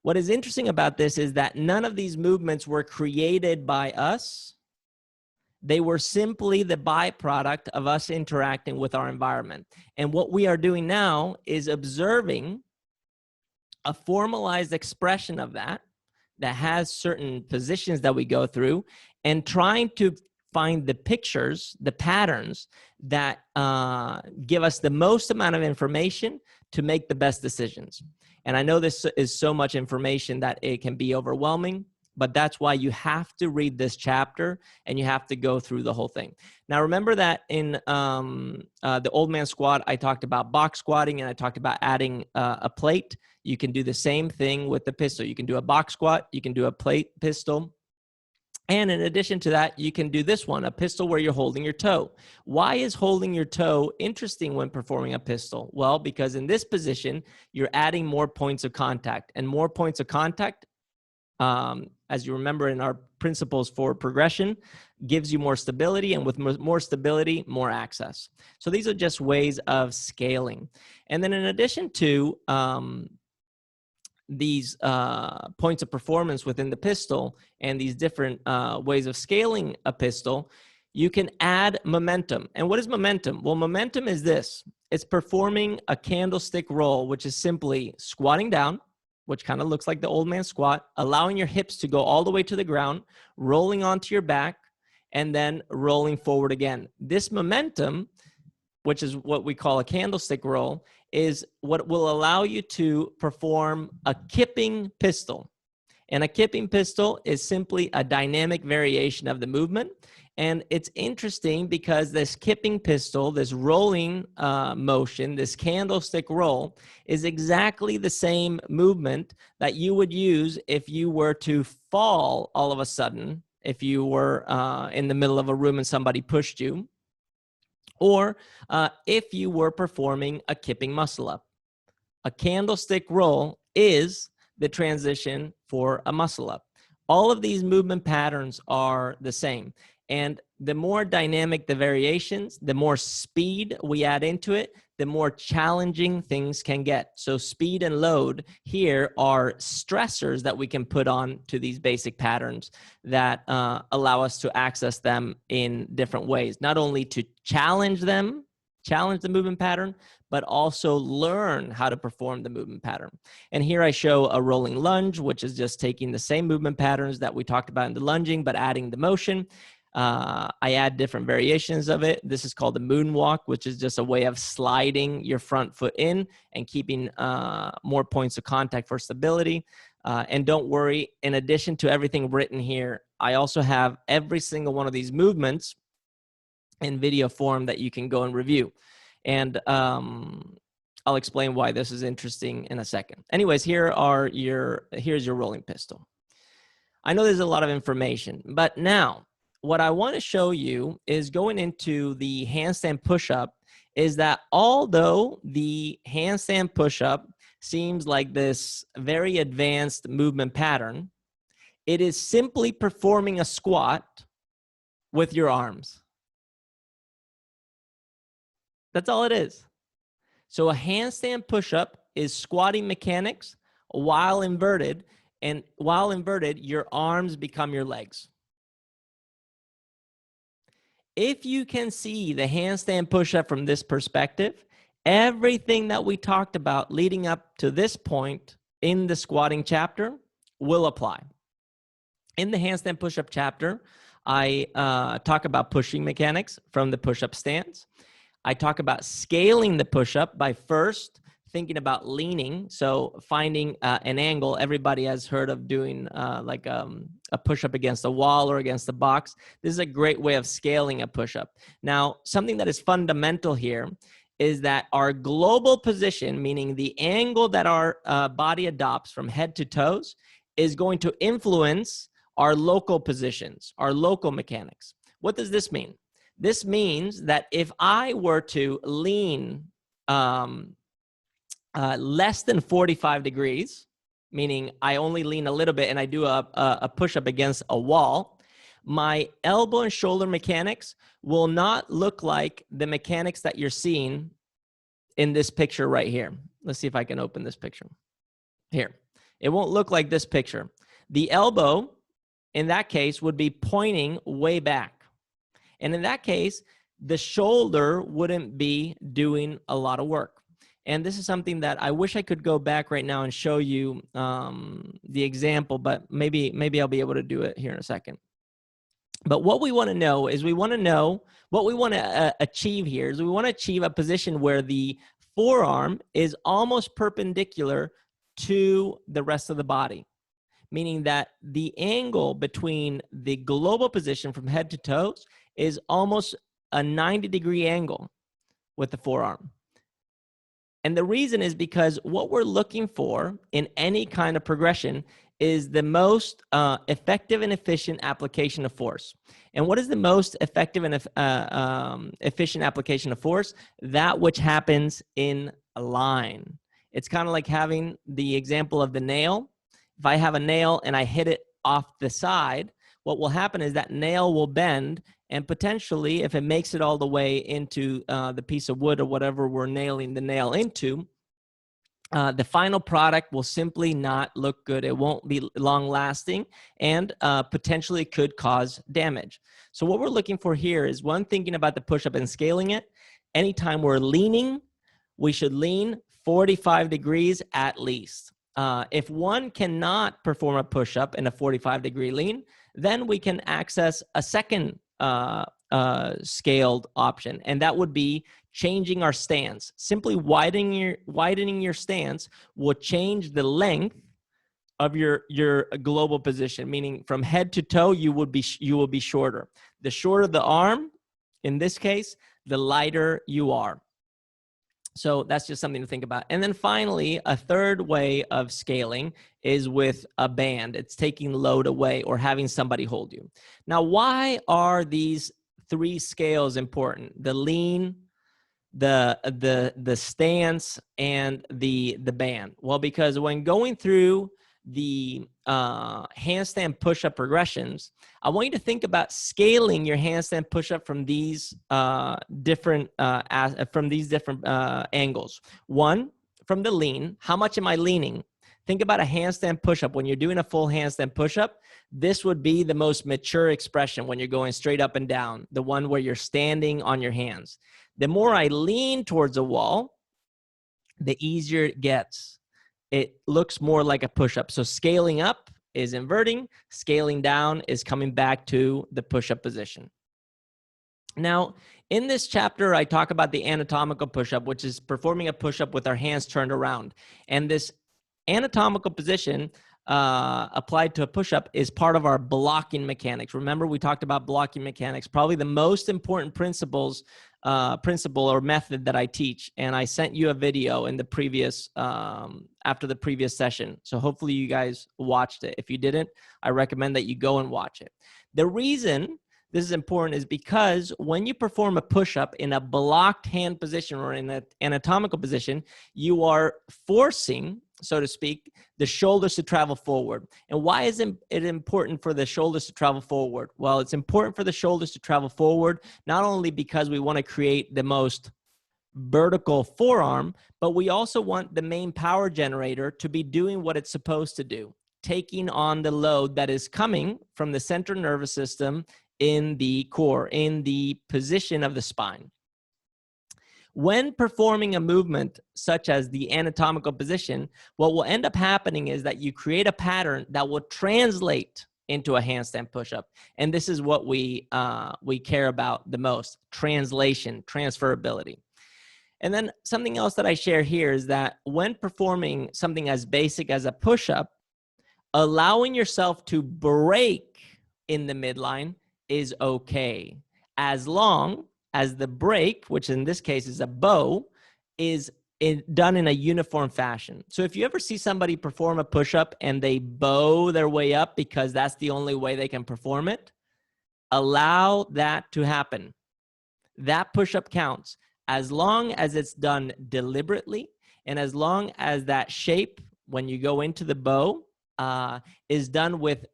What is interesting about this is that none of these movements were created by us. They were simply the byproduct of us interacting with our environment. And what we are doing now is observing a formalized expression of that has certain positions that we go through, and trying to find the pictures, the patterns that give us the most amount of information to make the best decisions. And I know this is so much information that it can be overwhelming, but that's why you have to read this chapter and you have to go through the whole thing. Now, remember that in the old man squat, I talked about box squatting and I talked about adding a plate. You can do the same thing with the pistol. You can do a box squat, you can do a plate pistol. And in addition to that, you can do this one, a pistol where you're holding your toe. Why is holding your toe interesting when performing a pistol? Well, because in this position, you're adding more points of contact, and more points of contact, as you remember in our principles for progression, gives you more stability, and with more stability, more access. So these are just ways of scaling. And then in addition to these points of performance within the pistol and these different ways of scaling a pistol, you can add momentum. And what is momentum? Well, momentum is this. It's performing a candlestick roll, which is simply squatting down, which kind of looks like the old man squat, allowing your hips to go all the way to the ground, rolling onto your back, and then rolling forward again. This momentum, which is what we call a candlestick roll, is what will allow you to perform a kipping pistol. And a kipping pistol is simply a dynamic variation of the movement. And it's interesting because this kipping pistol, this rolling motion, this candlestick roll, is exactly the same movement that you would use if you were to fall all of a sudden, if you were in the middle of a room and somebody pushed you, or if you were performing a kipping muscle up. A candlestick roll is the transition for a muscle up. All of these movement patterns are the same. And the more dynamic the variations, the more speed we add into it, the more challenging things can get. So speed and load here are stressors that we can put on to these basic patterns that allow us to access them in different ways. Not only to challenge them, challenge the movement pattern, but also learn how to perform the movement pattern. And here I show a rolling lunge, which is just taking the same movement patterns that we talked about in the lunging, but adding the motion. I add different variations of it. This is called the moonwalk, which is just a way of sliding your front foot in and keeping more points of contact for stability. And don't worry, in addition to everything written here, I also have every single one of these movements in video form that you can go and review. And I'll explain why this is interesting in a second. Anyways, here's your rolling pistol. I know there's a lot of information, but now what I want to show you is going into the handstand push-up is that although the handstand push-up seems like this very advanced movement pattern, it is simply performing a squat with your arms. That's all it is. So a handstand push-up is squatting mechanics while inverted, and while inverted, your arms become your legs. If you can see the handstand push-up from this perspective, everything that we talked about leading up to this point in the squatting chapter will apply. In the handstand push-up chapter, I talk about pushing mechanics from the push-up stance. I talk about scaling the push-up by first thinking about leaning, so finding an angle. Everybody has heard of doing like a push-up against a wall or against a box. This is a great way of scaling a push-up. Now, something that is fundamental here is that our global position, meaning the angle that our body adopts from head to toes, is going to influence our local positions, our local mechanics. What does this mean? This means that if I were to lean less than 45 degrees, meaning I only lean a little bit and I do a push-up against a wall, my elbow and shoulder mechanics will not look like the mechanics that you're seeing in this picture right here. Let's see if I can open this picture. Here. It won't look like this picture. The elbow, in that case, would be pointing way back. And in that case, the shoulder wouldn't be doing a lot of work. And this is something that I wish I could go back right now and show you the example, but maybe I'll be able to do it here in a second. But what we want to know is what we want to achieve here is we want to achieve a position where the forearm is almost perpendicular to the rest of the body, meaning that the angle between the global position from head to toes is almost a 90-degree angle with the forearm. And the reason is because what we're looking for in any kind of progression is the most effective and efficient application of force. And what is the most effective and efficient application of force? That which happens in a line. It's kind of like having the example of the nail. If I have a nail and I hit it off the side, what will happen is that nail will bend, and potentially, if it makes it all the way into the piece of wood or whatever we're nailing the nail into, the final product will simply not look good. It won't be long-lasting, and potentially could cause damage. So what we're looking for here is, one, thinking about the push-up and scaling it. Anytime we're leaning, we should lean 45 degrees at least. If one cannot perform a push-up in a 45-degree lean, then we can access a second scaled option, and that would be changing our stance. Simply widening your stance will change the length of your global position, meaning from head to toe you will be shorter. The shorter the arm, in this case, the lighter you are. So that's just something to think about. And then finally, a third way of scaling is with a band. It's taking load away or having somebody hold you. Now, why are these three scales important? The lean, the stance, and the band. Well, because when going through the handstand push-up progressions, I want you to think about scaling your handstand push-up from these different angles. One, from the lean. How much am I leaning? Think about a handstand push-up. When you're doing a full handstand push-up, this would be the most mature expression when you're going straight up and down, the one where you're standing on your hands. The more I lean towards a wall, the easier it gets. It looks more like a push-up. So scaling up is inverting. Scaling down is coming back to the push-up position. Now, in this chapter, I talk about the anatomical push-up, which is performing a push-up with our hands turned around. And this anatomical position applied to a push-up is part of our blocking mechanics. Remember, we talked about blocking mechanics, probably the most important principle or method that I teach. And I sent you a video in the previous, after the previous session. So hopefully you guys watched it. If you didn't, I recommend that you go and watch it. The reason this is important is because when you perform a push-up in a blocked hand position or in an anatomical position, you are forcing, so to speak, the shoulders to travel forward. And why is it important for the shoulders to travel forward? Well, it's important for the shoulders to travel forward, not only because we want to create the most vertical forearm, but we also want the main power generator to be doing what it's supposed to do, taking on the load that is coming from the central nervous system in the core, in the position of the spine. When performing a movement such as the anatomical position, what will end up happening is that you create a pattern that will translate into a handstand push-up. And this is what we care about the most: translation, transferability. And then something else that I share here is that when performing something as basic as a push-up, allowing yourself to break in the midline is okay, as long as the break, which in this case is a bow, is done in a uniform fashion. So if you ever see somebody perform a push-up and they bow their way up because that's the only way they can perform it, allow that to happen. That push-up counts as long as it's done deliberately, and as long as that shape, when you go into the bow, is done with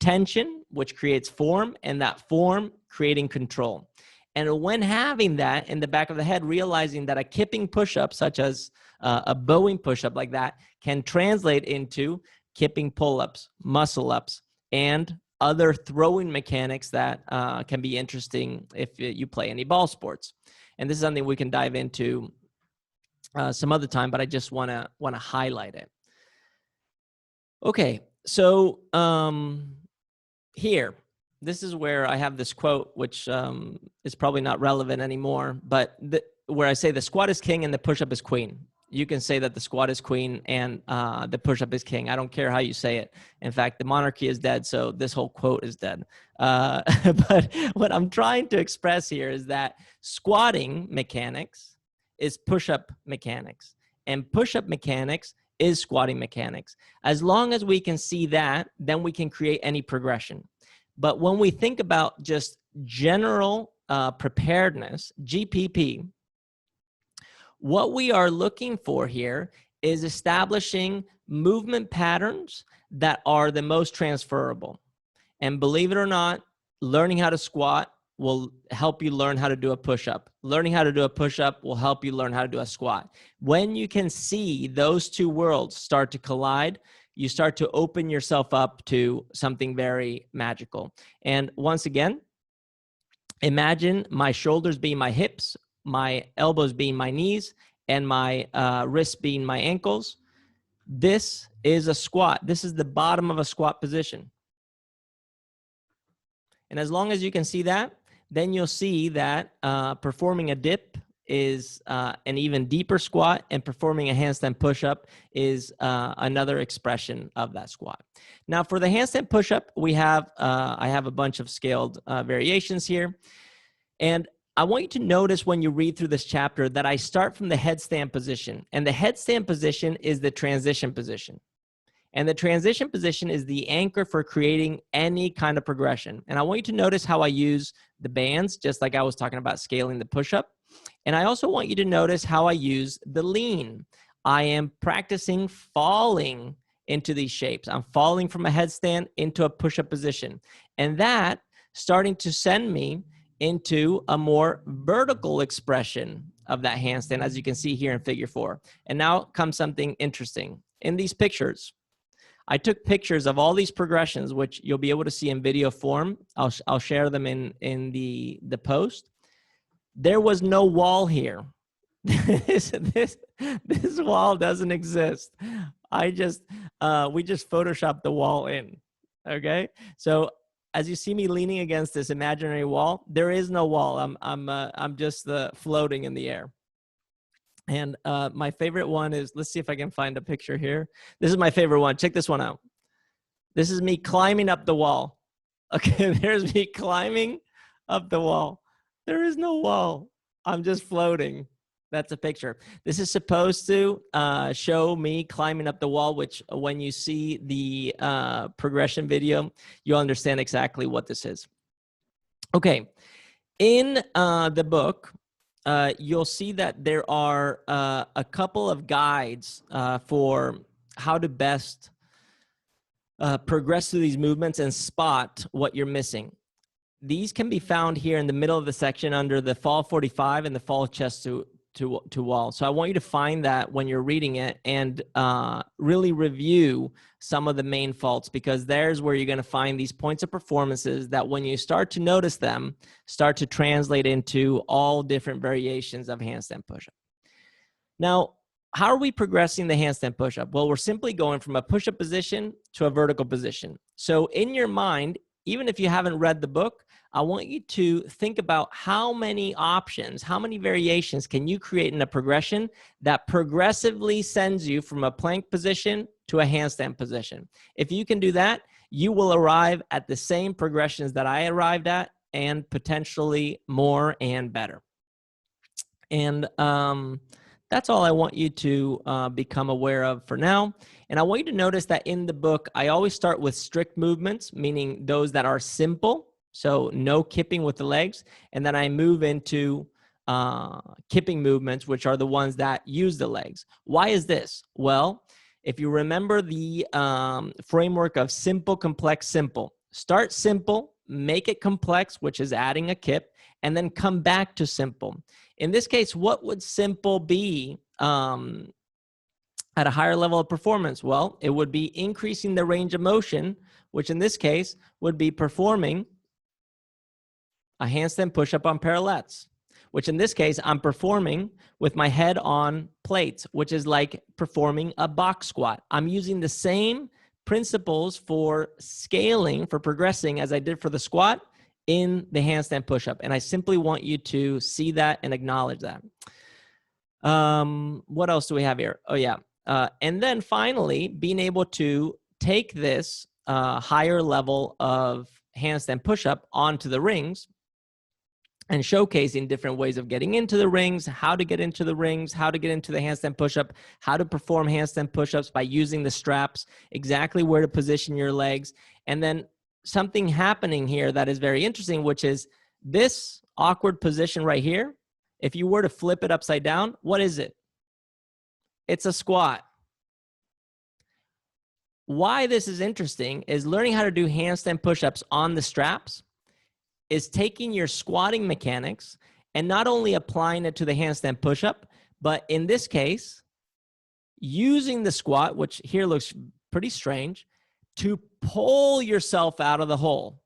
tension, which creates form, and that form creating control. And when having that in the back of the head, realizing that a kipping push-up, such as a bowing push-up like that, can translate into kipping pull-ups, muscle-ups, and other throwing mechanics that can be interesting if you play any ball sports. And this is something we can dive into some other time, but I just want to highlight it. Okay, so here, this is where I have this quote, which is probably not relevant anymore, but where I say the squat is king and the push-up is queen. You can say that the squat is queen and the push-up is king. I don't care how you say it. In fact, the monarchy is dead, so this whole quote is dead. But what I'm trying to express here is that squatting mechanics is push-up mechanics, and push-up mechanics is squatting mechanics. As long as we can see that, then we can create any progression. But when we think about just general preparedness, GPP, what we are looking for here is establishing movement patterns that are the most transferable. And believe it or not, learning how to squat will help you learn how to do a push-up. Learning how to do a push-up will help you learn how to do a squat. When you can see those two worlds start to collide, you start to open yourself up to something very magical. And once again, imagine my shoulders being my hips, my elbows being my knees, and my wrists being my ankles. This is a squat. This is the bottom of a squat position. And as long as you can see that, then you'll see that performing a dip is an even deeper squat, and performing a handstand push-up is another expression of that squat. Now, for the handstand push-up, we have I have a bunch of scaled variations here. And I want you to notice when you read through this chapter that I start from the headstand position. And the headstand position is the transition position. And the transition position is the anchor for creating any kind of progression. And I want you to notice how I use the bands, just like I was talking about scaling the push-up. And I also want you to notice how I use the lean. I am practicing falling into these shapes. I'm falling from a headstand into a push-up position. And that starting to send me into a more vertical expression of that handstand, as you can see here in figure 4. And now comes something interesting. In these pictures, I took pictures of all these progressions, which you'll be able to see in video form. I'll share them in the post. There was no wall here. this wall doesn't exist. We just photoshopped the wall in. Okay, so as you see me leaning against this imaginary wall, there is no wall. I'm just floating in the air. And my favorite one is, let's see if I can find a picture here. This is my favorite one. Check this one out. This is me climbing up the wall. Okay, there's me climbing up the wall. There is no wall. I'm just floating. That's a picture. This is supposed to show me climbing up the wall, which when you see the progression video, you'll understand exactly what this is. Okay, in the book, you'll see that there are a couple of guides for how to best progress through these movements and spot what you're missing. These can be found here in the middle of the section under the fall 45 and the fall chest to wall. So I want you to find that when you're reading it and really review some of the main faults, because there's where you're going to find these points of performances that when you start to notice them, start to translate into all different variations of handstand push-up. Now, how are we progressing the handstand push-up? Well, we're simply going from a push-up position to a vertical position. So in your mind, even if you haven't read the book, I want you to think about how many options, how many variations can you create in a progression that progressively sends you from a plank position to a handstand position. If you can do that, you will arrive at the same progressions that I arrived at, and potentially more and better. And that's all I want you to become aware of for now. And I want you to notice that in the book, I always start with strict movements, meaning those that are simple. So no kipping with the legs. And then I move into kipping movements, which are the ones that use the legs. Why is this? Well, if you remember the framework of simple, complex, simple. Start simple, make it complex, which is adding a kip, and then come back to simple. In this case, what would simple be at a higher level of performance? Well, it would be increasing the range of motion, which in this case would be performing a handstand push-up on parallettes, which in this case, I'm performing with my head on plates, which is like performing a box squat. I'm using the same principles for scaling, for progressing as I did for the squat in the handstand push-up. And I simply want you to see that and acknowledge that. What else do we have here? Oh, yeah. And then finally, being able to take this higher level of handstand push-up onto the rings and showcasing different ways of getting into the rings, how to get into the rings, how to get into the handstand push-up, how to perform handstand push-ups by using the straps, exactly where to position your legs. And then something happening here that is very interesting, which is this awkward position right here. If you were to flip it upside down, what is it? It's a squat. Why this is interesting is learning how to do handstand push-ups on the straps is taking your squatting mechanics and not only applying it to the handstand push-up, but in this case, using the squat, which here looks pretty strange, to pull yourself out of the hole.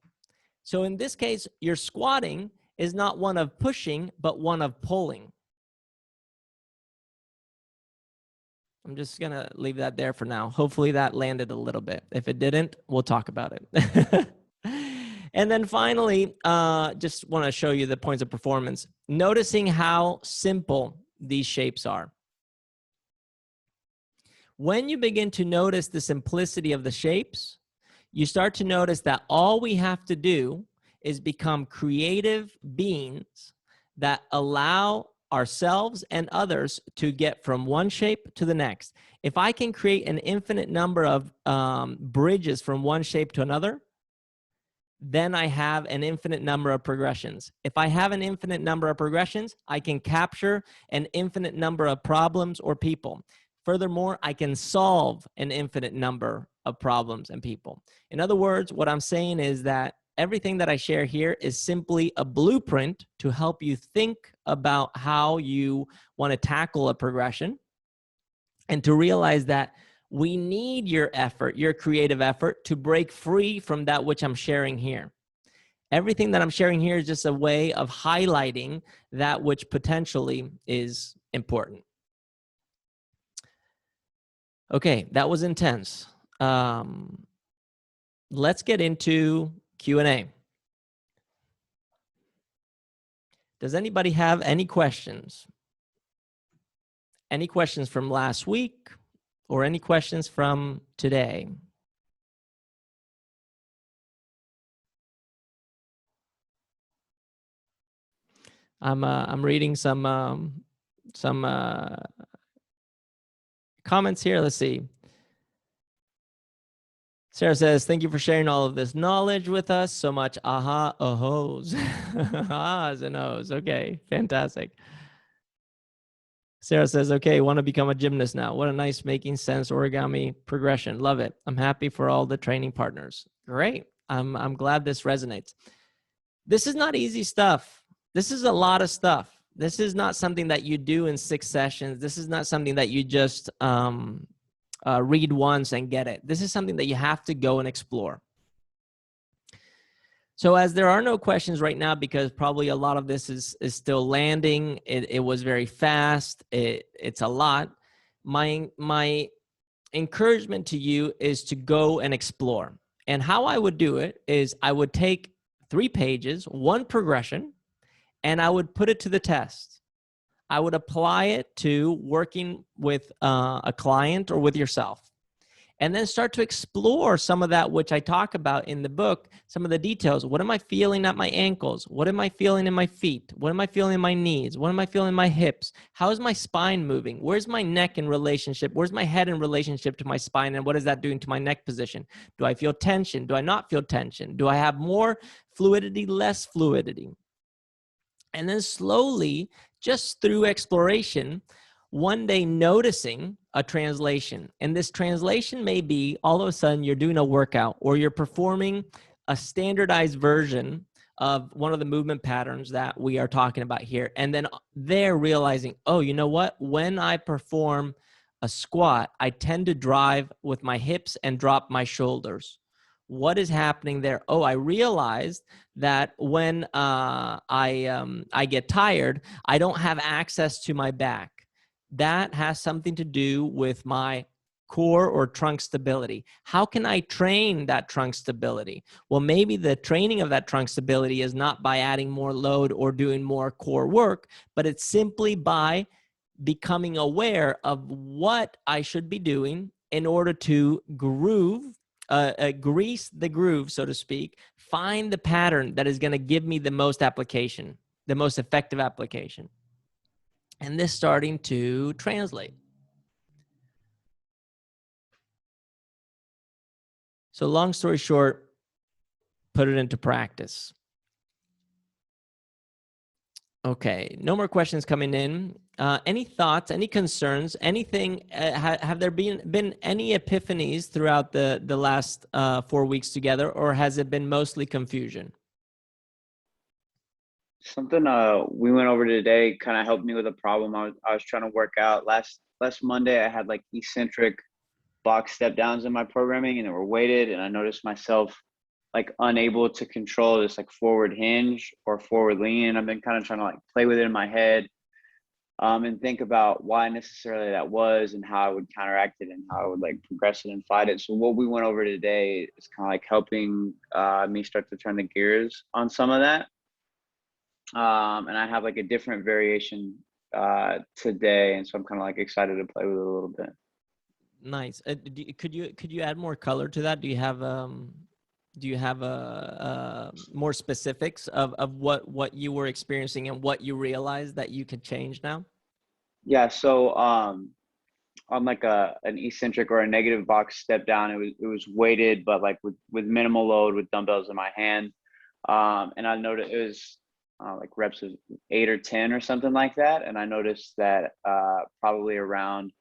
So in this case, your squatting is not one of pushing, but one of pulling. I'm just going to leave that there for now. Hopefully that landed a little bit. If it didn't, we'll talk about it. And then finally, just want to show you the points of performance. Noticing how simple these shapes are. When you begin to notice the simplicity of the shapes, you start to notice that all we have to do is become creative beings that allow ourselves and others to get from one shape to the next. If I can create an infinite number of bridges from one shape to another, then I have an infinite number of progressions. If I have an infinite number of progressions, I can capture an infinite number of problems or people. Furthermore, I can solve an infinite number of problems and people. In other words, what I'm saying is that everything that I share here is simply a blueprint to help you think about how you want to tackle a progression and to realize that we need your effort, your creative effort, to break free from that which I'm sharing here. Everything that I'm sharing here is just a way of highlighting that which potentially is important. Okay, that was intense. Let's get into Q&A. Does anybody have any questions? Any questions from last week or any questions from today? I'm reading some comments here. Let's see. Sarah says, thank you for sharing all of this knowledge with us. So much aha, ahos. Ahs and ohs. Okay, fantastic. Sarah says, okay, want to become a gymnast now. What a nice making sense origami progression. Love it. I'm happy for all the training partners. Great. I'm glad this resonates. This is not easy stuff. This is a lot of stuff. This is not something that you do in 6 sessions. This is not something that you just read once and get it. This is something that you have to go and explore. So as there are no questions right now, because probably a lot of this is still landing, it was very fast, it's a lot. My encouragement to you is to go and explore. And how I would do it is I would take 3 pages, 1 progression, and I would put it to the test. I would apply it to working with a client or with yourself. And then start to explore some of that which I talk about in the book, some of the details. What am I feeling at my ankles? What am I feeling in my feet? What am I feeling in my knees? What am I feeling in my hips? How is my spine moving? Where's my neck in relationship? Where's my head in relationship to my spine? And what is that doing to my neck position? Do I feel tension? Do I not feel tension? Do I have more fluidity, less fluidity? And then slowly, just through exploration, one day noticing a translation. And this translation may be all of a sudden you're doing a workout or you're performing a standardized version of one of the movement patterns that we are talking about here. And then they're realizing, oh, you know what? When I perform a squat, I tend to drive with my hips and drop my shoulders. What is happening there? Oh, I realized that when I get tired, I don't have access to my back. That has something to do with my core or trunk stability. How can I train that trunk stability? Well, maybe the training of that trunk stability is not by adding more load or doing more core work, but it's simply by becoming aware of what I should be doing in order to grease the groove, so to speak, find the pattern that is going to give me the most application, the most effective application. And this starting to translate. So long story short, put it into practice. Okay, no more questions coming in. Any thoughts, any concerns, anything? Have there been any epiphanies throughout the last 4 weeks together, or has it been mostly confusion? Something we went over today kind of helped me with a problem I was trying to work out. Last Monday, I had like eccentric box step downs in my programming, and they were weighted, and I noticed myself like unable to control this like forward hinge or forward lean. I've been kind of trying to like play with it in my head, and think about why necessarily that was and how I would counteract it and how I would like progress it and fight it. So what we went over today is kind of like helping me start to turn the gears on some of that. And I have like a different variation today, and so I'm kind of like excited to play with it a little bit. Nice. Could you add more color to that? Do you have more specifics of what you were experiencing and what you realized that you could change now? Yeah. So on like an eccentric or a negative box step down, it was weighted, but like with minimal load with dumbbells in my hand. And I noticed it was like reps of 8 or 10 or something like that. And I noticed that probably around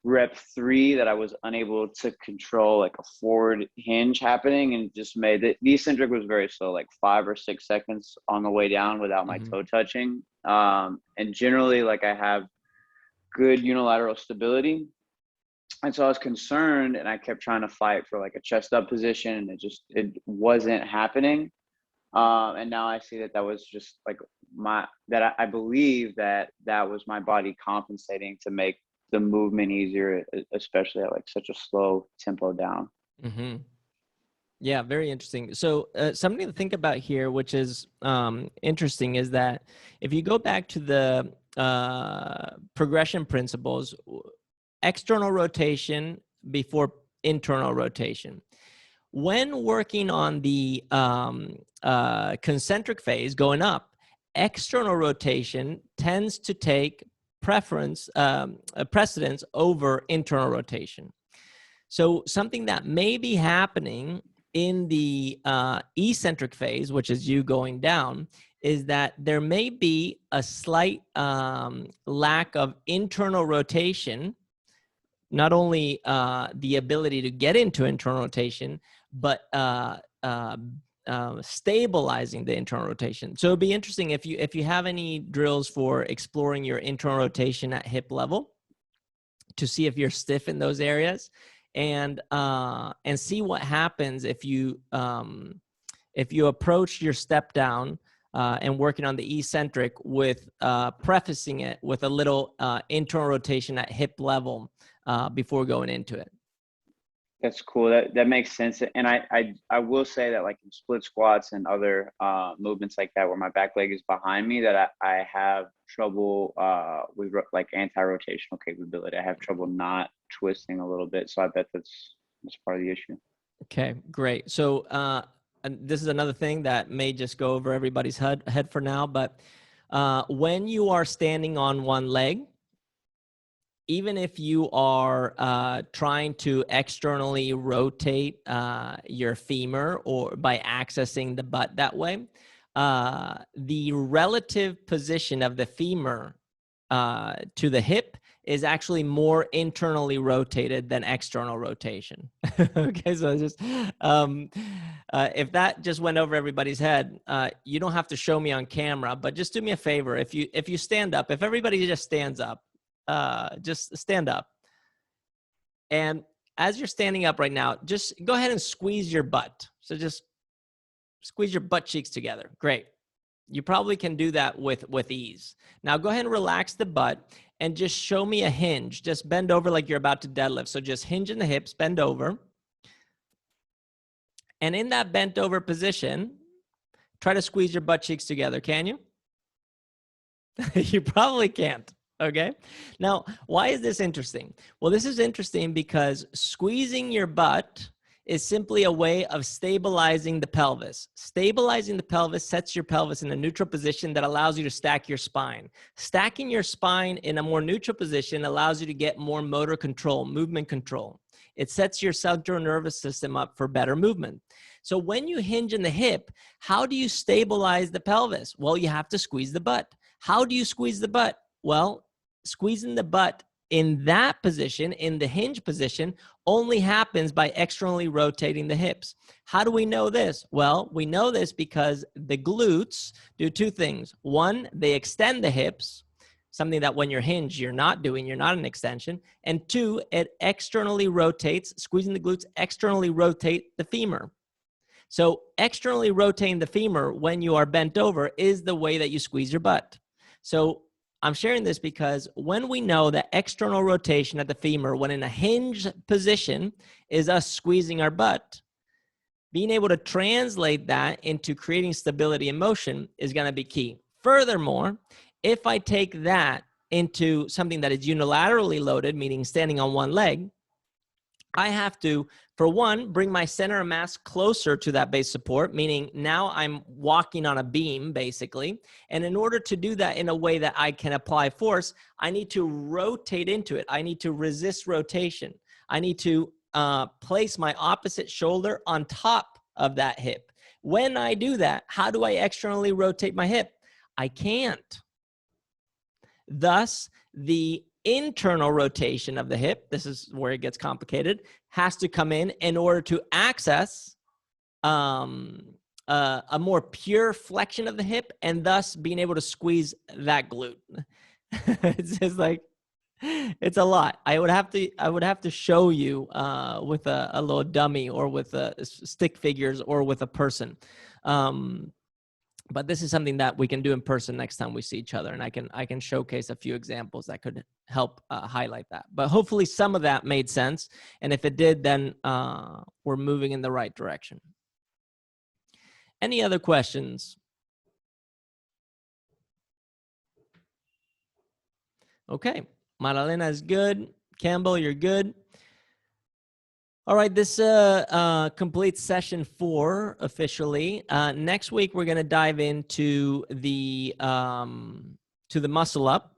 rep 3 that I was unable to control like a forward hinge happening, and just made the eccentric was very slow, like 5 or 6 seconds on the way down without my toe touching. And generally, like, I have good unilateral stability. And so I was concerned, and I kept trying to fight for like a chest up position, and it wasn't happening. And now I see that was just like I believe that was my body compensating to make the movement easier, especially at like such a slow tempo down. Mm-hmm. Yeah, very interesting. So something to think about here, which is interesting, is that if you go back to the progression principles, external rotation before internal rotation. When working on the concentric phase going up, external rotation tends to take precedence over internal rotation. So something that may be happening in the eccentric phase, which is you going down, is that there may be a slight lack of internal rotation, not only the ability to get into internal rotation, but stabilizing the internal rotation. So it'd be interesting if you have any drills for exploring your internal rotation at hip level to see if you're stiff in those areas, and see what happens if you approach your step down and working on the eccentric with prefacing it with a little internal rotation at hip level before going into it. That's cool. That makes sense. And I will say that, like, in split squats and other movements like that where my back leg is behind me, that I have trouble with like anti-rotational capability. I have trouble not twisting a little bit. So I bet that's part of the issue. Okay, great. So and this is another thing that may just go over everybody's head for now, but when you are standing on one leg, even if you are trying to externally rotate your femur or by accessing the butt that way, the relative position of the femur to the hip is actually more internally rotated than external rotation. Okay, so just if that just went over everybody's head, you don't have to show me on camera, but just do me a favor. If you stand up, if everybody just stands up, just stand up. And as you're standing up right now, just go ahead and squeeze your butt. So just squeeze your butt cheeks together. Great. You probably can do that with ease. Now go ahead and relax the butt and just show me a hinge. Just bend over like you're about to deadlift. So just hinge in the hips, bend over. And in that bent over position, try to squeeze your butt cheeks together. Can you? You probably can't. Okay. Now, why is this interesting? Well, this is interesting because squeezing your butt is simply a way of stabilizing the pelvis. Stabilizing the pelvis sets your pelvis in a neutral position that allows you to stack your spine. Stacking your spine in a more neutral position allows you to get more motor control, movement control. It sets your central nervous system up for better movement. So when you hinge in the hip, how do you stabilize the pelvis? Well, you have to squeeze the butt. How do you squeeze the butt? Well, squeezing the butt in that position, in the hinge position, only happens by externally rotating the hips. How do we know this? Well, we know this because the glutes do two things. One, they extend the hips, something that when you're hinged, you're not doing, you're not an extension. And two, it externally rotates, squeezing the glutes externally rotate the femur. So externally rotating the femur when you are bent over is the way that you squeeze your butt. So I'm sharing this because when we know that external rotation at the femur, when in a hinge position, is us squeezing our butt, being able to translate that into creating stability and motion is going to be key. Furthermore, if I take that into something that is unilaterally loaded, meaning standing on one leg, I have to, for one, bring my center of mass closer to that base support, meaning now I'm walking on a beam, basically. And in order to do that in a way that I can apply force, I need to rotate into it. I need to resist rotation. I need to place my opposite shoulder on top of that hip. When I do that, how do I externally rotate my hip? I can't. Thus, the internal rotation of the hip, this is where it gets complicated, has to come in order to access a more pure flexion of the hip and thus being able to squeeze that glute. It's just like, it's a lot. I would have to show you with a little dummy or with stick figures or with a person. But this is something that we can do in person next time we see each other. And I can showcase a few examples that could help highlight that. But hopefully some of that made sense. And if it did, then we're moving in the right direction. Any other questions? Okay. Marilena is good. Campbell, you're good. All right, this completes session 4 officially. Next week, we're going to dive into the muscle up.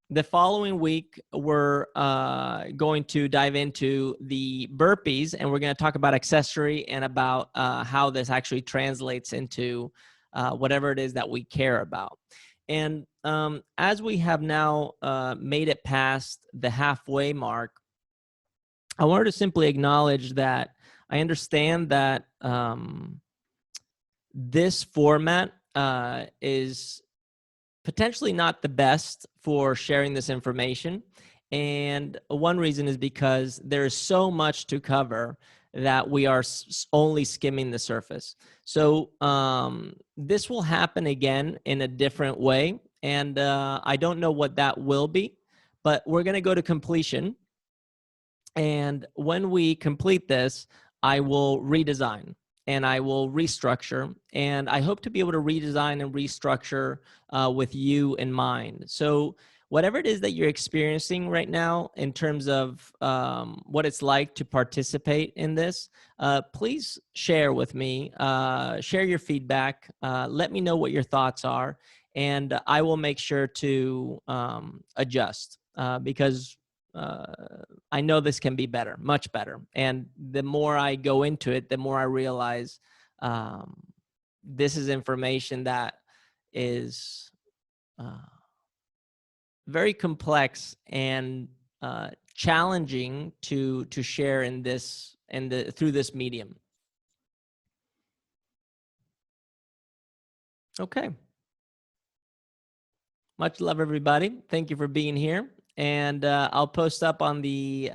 The following week, we're going to dive into the burpees, and we're going to talk about accessory and about how this actually translates into whatever it is that we care about. And as we have now made it past the halfway mark, I wanted to simply acknowledge that I understand that this format is potentially not the best for sharing this information. And one reason is because there's so much to cover that we are only skimming the surface. So this will happen again in a different way. And I don't know what that will be, but we're going to go to completion. And when we complete this, I will redesign and I will restructure. And I hope to be able to redesign and restructure with you in mind. So whatever it is that you're experiencing right now in terms of what it's like to participate in this, please share with me, share your feedback, let me know what your thoughts are, and I will make sure to adjust because I know this can be better, much better. And the more I go into it, the more I realize this is information that is very complex and challenging to share in this through this medium. Okay. Much love, everybody. Thank you for being here. And I'll post up on the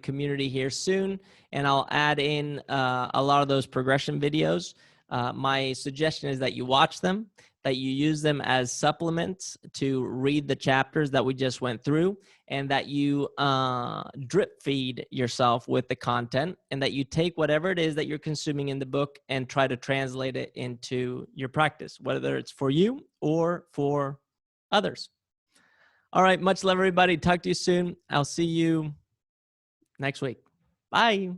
community here soon, and I'll add in a lot of those progression videos. My suggestion is that you watch them, that you use them as supplements to read the chapters that we just went through, and that you drip feed yourself with the content, and that you take whatever it is that you're consuming in the book and try to translate it into your practice, whether it's for you or for others. All right. Much love, everybody. Talk to you soon. I'll see you next week. Bye.